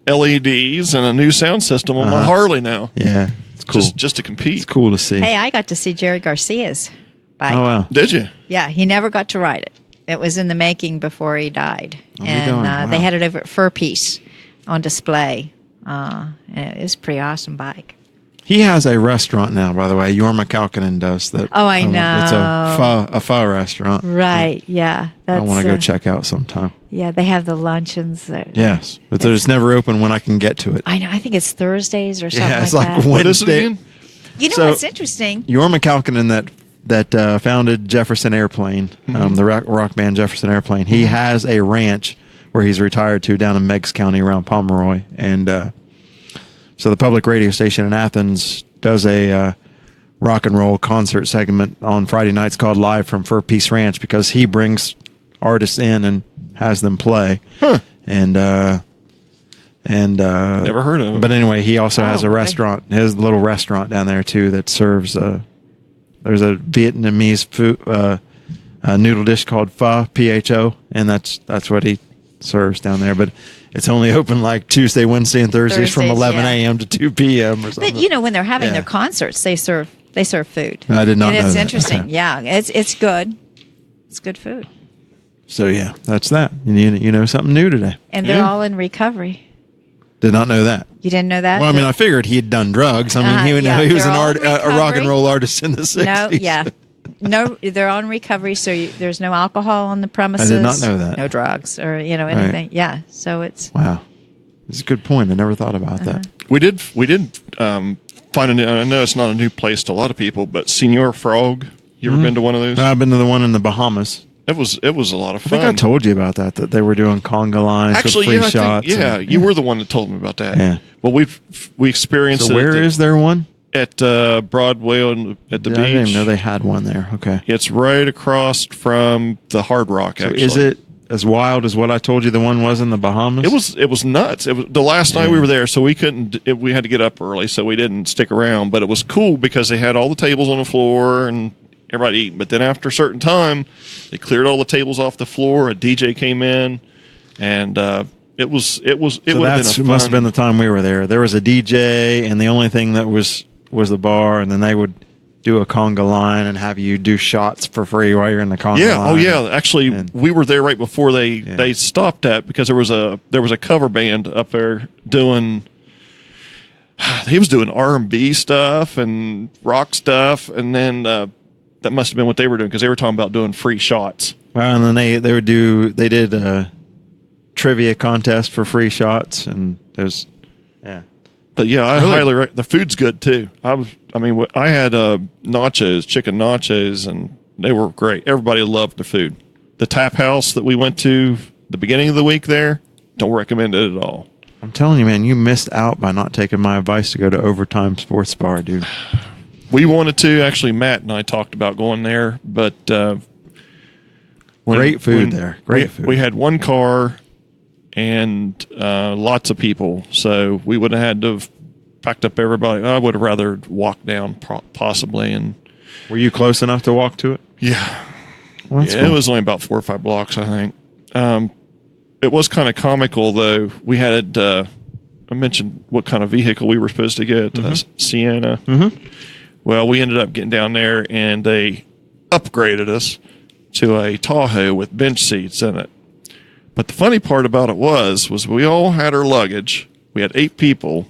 Speaker 3: LEDs and a new sound system on my Harley now.
Speaker 4: Yeah, it's cool.
Speaker 3: Just to compete.
Speaker 4: It's cool to see.
Speaker 5: Hey, I got to see Jerry Garcia's bike.
Speaker 4: Oh wow!
Speaker 3: Did you?
Speaker 5: Yeah, he never got to ride it. It was in the making before he died, and
Speaker 4: Wow.
Speaker 5: they had it over at Fur Piece on display. And it was a pretty awesome bike.
Speaker 4: He has a restaurant now, by the way. Yorma Kalkinen does that.
Speaker 5: Oh, I know.
Speaker 4: It's a pho restaurant.
Speaker 5: Right? Yeah,
Speaker 4: I want to go check out sometime.
Speaker 5: Yeah, they have the luncheons.
Speaker 4: Yes, but it's never open when I can get to it.
Speaker 5: I know. I think it's Thursdays or something.
Speaker 4: Yeah, it's
Speaker 5: like
Speaker 4: like
Speaker 5: that.
Speaker 3: What is it
Speaker 4: Wednesday.
Speaker 3: again?
Speaker 5: You know
Speaker 4: So-
Speaker 5: what's interesting?
Speaker 4: Yorma Kalkinen that founded Jefferson Airplane, the rock band Jefferson Airplane. He has a ranch where he's retired to down in Meigs County around Pomeroy. And so the public radio station in Athens does a rock and roll concert segment on Friday nights called Live from Fur Peace Ranch, because he brings artists in and has them play.
Speaker 3: Huh.
Speaker 4: And
Speaker 3: Never heard of him.
Speaker 4: But anyway, he also has a
Speaker 5: boy.
Speaker 4: restaurant, his little restaurant down there too, that serves there's a Vietnamese food a noodle dish called pho, Pho, and that's what he serves down there. But it's only open like Tuesday, Wednesday, and Thursdays from
Speaker 5: Thursdays,
Speaker 4: 11
Speaker 5: yeah.
Speaker 4: a.m. to 2 p.m. or something.
Speaker 5: But you know, when they're having
Speaker 4: Yeah.
Speaker 5: their concerts, they serve food.
Speaker 4: I did not
Speaker 5: And
Speaker 4: know
Speaker 5: it's
Speaker 4: that.
Speaker 5: interesting.
Speaker 4: Okay.
Speaker 5: Yeah, it's good. It's good food,
Speaker 4: So yeah, that's that. You know something new today.
Speaker 5: and they're
Speaker 3: Yeah.
Speaker 5: all in recovery.
Speaker 4: Did not know that.
Speaker 5: You didn't know that?
Speaker 4: Well, I mean, I figured he had done drugs. I mean,
Speaker 5: Yeah,
Speaker 4: he was
Speaker 5: they're
Speaker 4: an
Speaker 5: all in
Speaker 4: a rock and
Speaker 5: recovery.
Speaker 4: roll artist in the 60s.
Speaker 5: No, yeah. No, they're on recovery, so there's no alcohol on the premises.
Speaker 4: not know that.
Speaker 5: No drugs or anything. Yeah, so it's
Speaker 4: Wow. That's a good point. I never thought about that.
Speaker 3: We did find a new, I know it's not a new place to a lot of people, but Senor Frog. You ever been to one of those?
Speaker 4: I've been to the one in the Bahamas.
Speaker 3: It was a lot of
Speaker 4: I
Speaker 3: fun.
Speaker 4: think I told you about that they were doing conga lines
Speaker 3: Actually,
Speaker 4: with free
Speaker 3: yeah,
Speaker 4: shots.
Speaker 3: you were the one that told me about that.
Speaker 4: Yeah.
Speaker 3: Well, we experienced
Speaker 4: So
Speaker 3: it
Speaker 4: where is there one?
Speaker 3: at Broadway at the
Speaker 4: I
Speaker 3: beach.
Speaker 4: didn't even know they had one there. Okay.
Speaker 3: It's right across from the Hard Rock.
Speaker 4: So
Speaker 3: Actually,
Speaker 4: is it as wild as what I told you the one was in the Bahamas?
Speaker 3: It was nuts. It was the last night we were there, so we couldn't. We had to get up early, so we didn't stick around. But it was cool because they had all the tables on the floor and everybody eating. But then after a certain time, they cleared all the tables off the floor. A DJ came in, and it was. It
Speaker 4: So
Speaker 3: would have
Speaker 4: that
Speaker 3: been
Speaker 4: must have been
Speaker 3: fun.
Speaker 4: the time we were there. There was a DJ, and the only thing that was the bar, and then they would do a conga line and have you do shots for free while you're in the conga
Speaker 3: Yeah.
Speaker 4: line.
Speaker 3: Oh, yeah. Actually,
Speaker 4: And-
Speaker 3: we were there right before they stopped that because there was a cover band up there doing. He was doing R&B stuff and rock stuff, and then that must have been what they were doing because they were talking about doing free shots.
Speaker 4: Well, and then they did a trivia contest for free shots, and there's
Speaker 3: But yeah, I highly the food's good too. I had nachos, chicken nachos, and they were great. Everybody loved the food. The tap house that we went to the beginning of the week there, don't recommend it at all.
Speaker 4: I'm telling you, man, you missed out by not taking my advice to go to Overtime Sports Bar, dude.
Speaker 3: We wanted to. Actually, Matt and I talked about going there, but
Speaker 4: Great food there. Great food.
Speaker 3: We had one car and lots of people, so we would have had to have packed up everybody. I would have rather walked down possibly, and
Speaker 4: Were you close enough to walk to it?
Speaker 3: yeah,
Speaker 4: Well, that's
Speaker 3: it
Speaker 4: cool.
Speaker 3: was only about 4 or 5 blocks, I think. It was kind of comical though. We had I mentioned what kind of vehicle we were supposed to get, Sienna. Mm-hmm. Well, we ended up getting down there, and they upgraded us to a Tahoe with bench seats in it. But the funny part about it was we all had our luggage. We had 8 people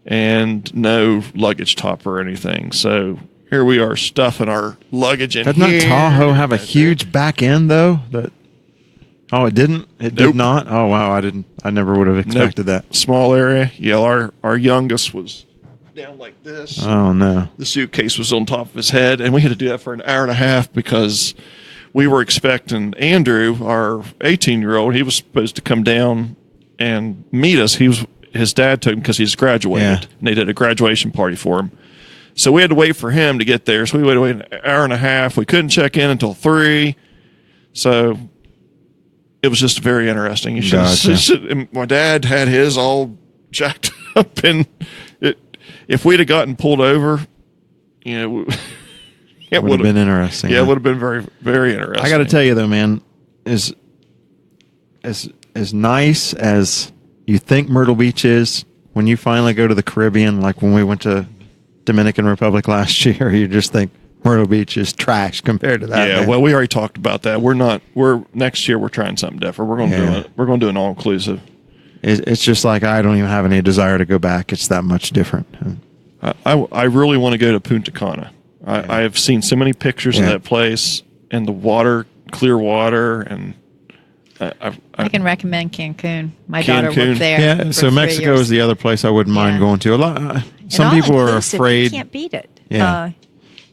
Speaker 3: and no luggage top or anything. So here we are stuffing our luggage in
Speaker 4: Doesn't
Speaker 3: here.
Speaker 4: that Tahoe have a huge back end though? Oh, it didn't. It
Speaker 3: Nope.
Speaker 4: did not. Oh wow, I never would have expected that.
Speaker 3: Small area. Yeah, our youngest was down like this.
Speaker 4: Oh no.
Speaker 3: The suitcase was on top of his head, and we had to do that for an hour and a half because we were expecting Andrew, our 18-year-old. He was supposed to come down and meet us. His dad took him because he's graduated,
Speaker 4: Yeah.
Speaker 3: and they did a graduation party for him. So we had to wait for him to get there. So we had to wait an hour and a half. We couldn't check in until 3. So it was just very interesting. You
Speaker 4: Gotcha.
Speaker 3: and my dad had his all jacked up, and if we'd have gotten pulled over, it
Speaker 4: Would have been interesting.
Speaker 3: Yeah,
Speaker 4: huh?
Speaker 3: it would have been very, very interesting.
Speaker 4: I got to tell you though, man, as nice as you think Myrtle Beach is, when you finally go to the Caribbean, like when we went to Dominican Republic last year, you just think Myrtle Beach is trash compared to that.
Speaker 3: Yeah,
Speaker 4: man.
Speaker 3: well, we already talked about that. Next year we're trying something different. We're going to do it. We're going to do an all inclusive.
Speaker 4: It's just like I don't even have any desire to go back. It's that much different.
Speaker 3: I really want to go to Punta Cana. I have seen so many pictures of
Speaker 4: Yeah.
Speaker 3: that place and the water, clear water, and
Speaker 5: I can recommend Cancun. My daughter
Speaker 3: Cancun.
Speaker 5: worked there.
Speaker 4: Yeah,
Speaker 5: for
Speaker 4: so
Speaker 5: 3
Speaker 4: Mexico
Speaker 5: years.
Speaker 4: is the other place I wouldn't mind
Speaker 5: Yeah.
Speaker 4: going to. A lot.
Speaker 5: And
Speaker 4: Some people are
Speaker 5: all-inclusive,
Speaker 4: afraid.
Speaker 5: You can't beat it.
Speaker 4: Yeah.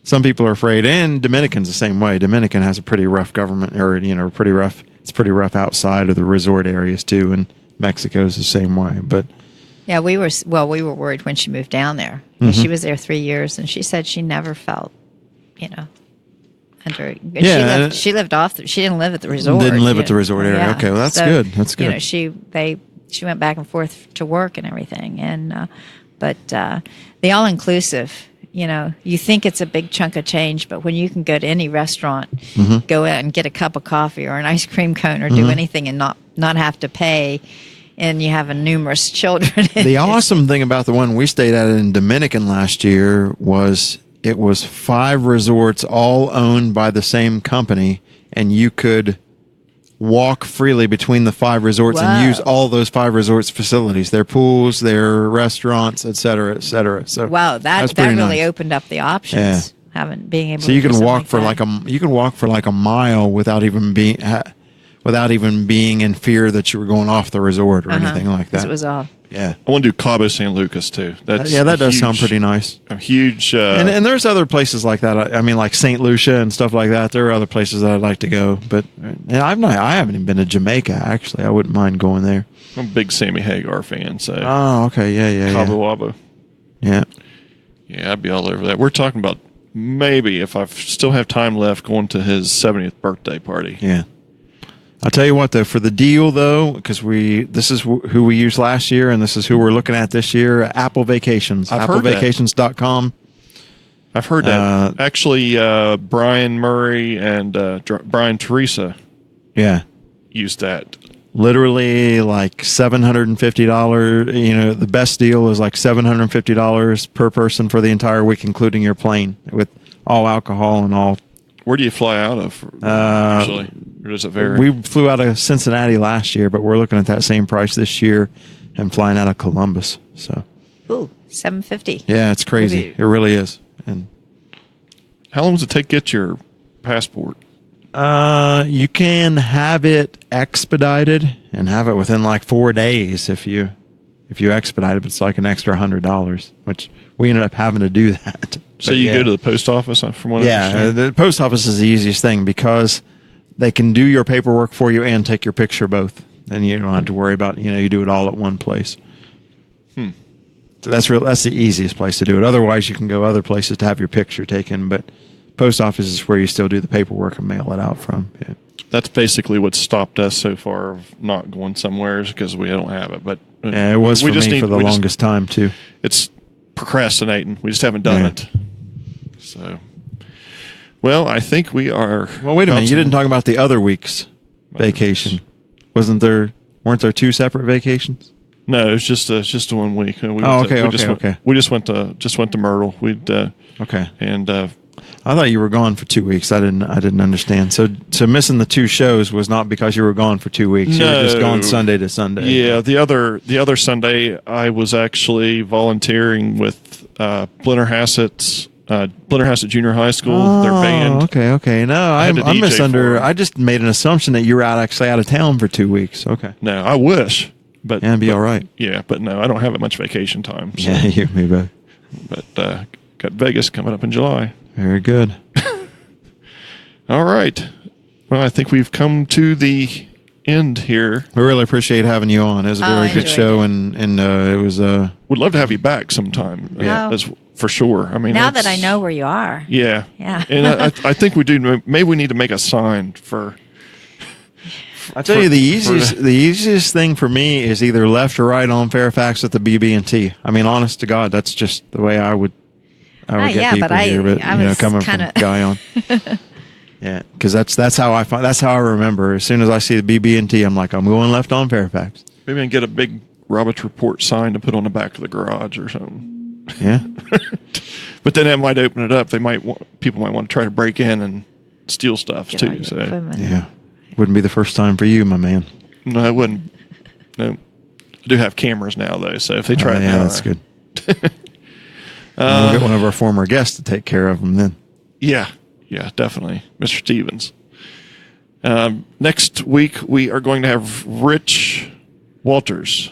Speaker 4: Some people are afraid, and Dominican's the same way. Dominican has a pretty rough government, or pretty rough. it's pretty rough outside of the resort areas too, and Mexico's the same way. But
Speaker 5: Yeah, we were worried when she moved down there. She was there 3 years, and she said she never felt, under.
Speaker 4: Yeah,
Speaker 5: she lived off. She didn't live at the resort.
Speaker 4: Didn't live at the resort area.
Speaker 5: Yeah.
Speaker 4: Okay, well that's
Speaker 5: So,
Speaker 4: good. That's good.
Speaker 5: She went back and forth to work and everything, but the all inclusive. You think it's a big chunk of change, but when you can go to any restaurant, go out and get a cup of coffee or an ice cream cone or do anything and not have to pay, and you have a numerous children.
Speaker 4: The awesome thing about the one we stayed at in Dominican last year was it was 5 resorts all owned by the same company, and you could walk freely between the 5 resorts and use all those 5 resorts facilities, their pools, their restaurants, et cetera, et cetera. So
Speaker 5: wow, that really
Speaker 4: nice.
Speaker 5: opened up the options. Being able.
Speaker 4: So you
Speaker 5: to do
Speaker 4: can
Speaker 5: something
Speaker 4: walk for
Speaker 5: that.
Speaker 4: you can walk for like a mile without even being in fear that you were going off the resort or anything like
Speaker 5: 'Cause
Speaker 4: that.
Speaker 5: It was all.
Speaker 4: Yeah.
Speaker 3: I want to do Cabo San Lucas too. That's
Speaker 4: Yeah, that does
Speaker 3: huge-
Speaker 4: sound pretty nice.
Speaker 3: A huge.
Speaker 4: And there's other places like that. I mean, like St. Lucia and stuff like that. There are other places that I'd like to go, but I haven't even been to Jamaica. Actually, I wouldn't mind going there.
Speaker 3: I'm a big Sammy Hagar fan, so
Speaker 4: Oh, okay, yeah.
Speaker 3: Cabo Wabo.
Speaker 4: Yeah.
Speaker 3: Yeah, I'd be all over that. We're talking about maybe if I still have time left, going to his 70th birthday party.
Speaker 4: Yeah. I'll tell you what, though, for the deal, though, because this is who we used last year, and this is who we're looking at this year, Apple Vacations.
Speaker 3: I've heard that.
Speaker 4: AppleVacations.com.
Speaker 3: I've heard that. Actually, Brian Murray and Brian Teresa
Speaker 4: Yeah.
Speaker 3: used that.
Speaker 4: Literally like $750. The best deal is like $750 per person for the entire week, including your plane, with all alcohol and all.
Speaker 3: Where do you fly out of? Usually, or does it vary?
Speaker 4: We flew out of Cincinnati last year, but we're looking at that same price this year and flying out of Columbus. So,
Speaker 5: Ooh, $750.
Speaker 4: yeah, it's crazy.
Speaker 5: Maybe.
Speaker 4: It really is. And
Speaker 3: How long does it take to get your passport?
Speaker 4: you can have it expedited and have it within like 4 days if you expedite it. But it's like an extra $100, which we ended up having to do that.
Speaker 3: So
Speaker 4: But
Speaker 3: you
Speaker 4: yeah.
Speaker 3: go to the post office from what I
Speaker 4: Yeah,
Speaker 3: understand?
Speaker 4: the post office is the easiest thing because they can do your paperwork for you and take your picture both, and you don't have to worry about you do it all at one place. So that's the easiest place to do it. Otherwise, you can go other places to have your picture taken, but post office is where you still do the paperwork and mail it out from. Yeah.
Speaker 3: That's basically what stopped us so far of not going somewhere is because we don't have it. But
Speaker 4: Yeah, it was
Speaker 3: we
Speaker 4: for
Speaker 3: just
Speaker 4: me
Speaker 3: need-
Speaker 4: for the
Speaker 3: we just-
Speaker 4: longest time too.
Speaker 3: It's procrastinating. We just haven't done
Speaker 4: Yeah.
Speaker 3: it. So, well, I think we are.
Speaker 4: Well, wait a minute. You didn't
Speaker 3: talk.
Speaker 4: talk about the other week's vacation. Weren't there 2 separate vacations?
Speaker 3: No, it's just a 1 week. We
Speaker 4: okay,
Speaker 3: we just
Speaker 4: okay,
Speaker 3: went,
Speaker 4: okay.
Speaker 3: We just went to Myrtle.
Speaker 4: Okay.
Speaker 3: And
Speaker 4: I thought you were gone for 2 weeks. I didn't understand. So missing the 2 shows was not because you were gone for 2 weeks. You were just
Speaker 3: No.
Speaker 4: gone Sunday to Sunday.
Speaker 3: yeah, the other Sunday I was actually volunteering with Blennerhassett Junior High School. Their band.
Speaker 4: Okay. No,
Speaker 3: had to
Speaker 4: I'm
Speaker 3: DJ for 'em.
Speaker 4: I just made an assumption that you were actually out of town for 2 weeks. Okay.
Speaker 3: No, I wish, but
Speaker 4: Yeah, it'd be all right.
Speaker 3: Yeah, but no, I don't have that much vacation time. So,
Speaker 4: Yeah, you and me both.
Speaker 3: but got Vegas coming up in July.
Speaker 4: Very good.
Speaker 3: All right. Well, I think we've come to the end here.
Speaker 4: We really appreciate having you on. It was a
Speaker 5: Oh,
Speaker 4: very
Speaker 5: I
Speaker 4: good
Speaker 5: enjoyed
Speaker 4: show,
Speaker 5: it.
Speaker 4: and it was
Speaker 3: Would love to have you back sometime.
Speaker 5: Yeah.
Speaker 3: That's for sure. I mean,
Speaker 5: Now that I
Speaker 3: that's-
Speaker 5: know where you are.
Speaker 3: Yeah.
Speaker 5: Yeah.
Speaker 3: And I think we do. Maybe we need to make a sign for.
Speaker 4: I tell you, the easiest thing for me is either left or right on Fairfax at the BB&T. I mean, honest to God, that's just the way I would get
Speaker 5: yeah,
Speaker 4: people
Speaker 5: but
Speaker 4: here. But
Speaker 5: I was
Speaker 4: coming
Speaker 5: kinda-
Speaker 4: from Guy on, yeah, because that's how I remember. As soon as I see the BB&T, I'm like, I'm going left on Fairfax.
Speaker 3: Maybe I can get a big Roberts Report sign to put on the back of the garage or something.
Speaker 4: Yeah,
Speaker 3: But then that might open it up. People might want to try to break in and steal stuff
Speaker 5: Get all
Speaker 3: too.
Speaker 5: your
Speaker 3: So
Speaker 5: equipment.
Speaker 4: yeah. Wouldn't be the first time for you, my man.
Speaker 3: no, I wouldn't. No, I do have cameras now though. So if they try it
Speaker 4: yeah,
Speaker 3: now,
Speaker 4: that's good. We'll get one of our former guests to take care of them then.
Speaker 3: Yeah, definitely, Mr. Stevens. Next week we are going to have Rich Walters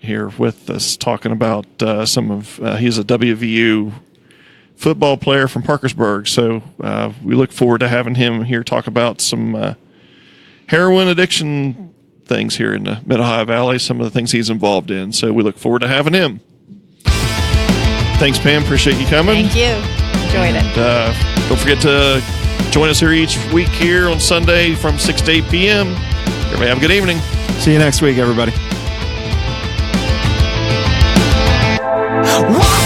Speaker 3: here with us talking about some of. He's a WVU football player from Parkersburg, so we look forward to having him here talk about some heroin addiction things here in the Mid-Ohio Valley, some of the things he's involved in. So we look forward to having him. Thanks, Pam. Appreciate you coming.
Speaker 5: Thank you. Enjoyed it.
Speaker 3: Don't forget to join us here each week here on Sunday from 6 to 8 p.m. Everybody have a good evening.
Speaker 4: See you next week, everybody.
Speaker 2: Watch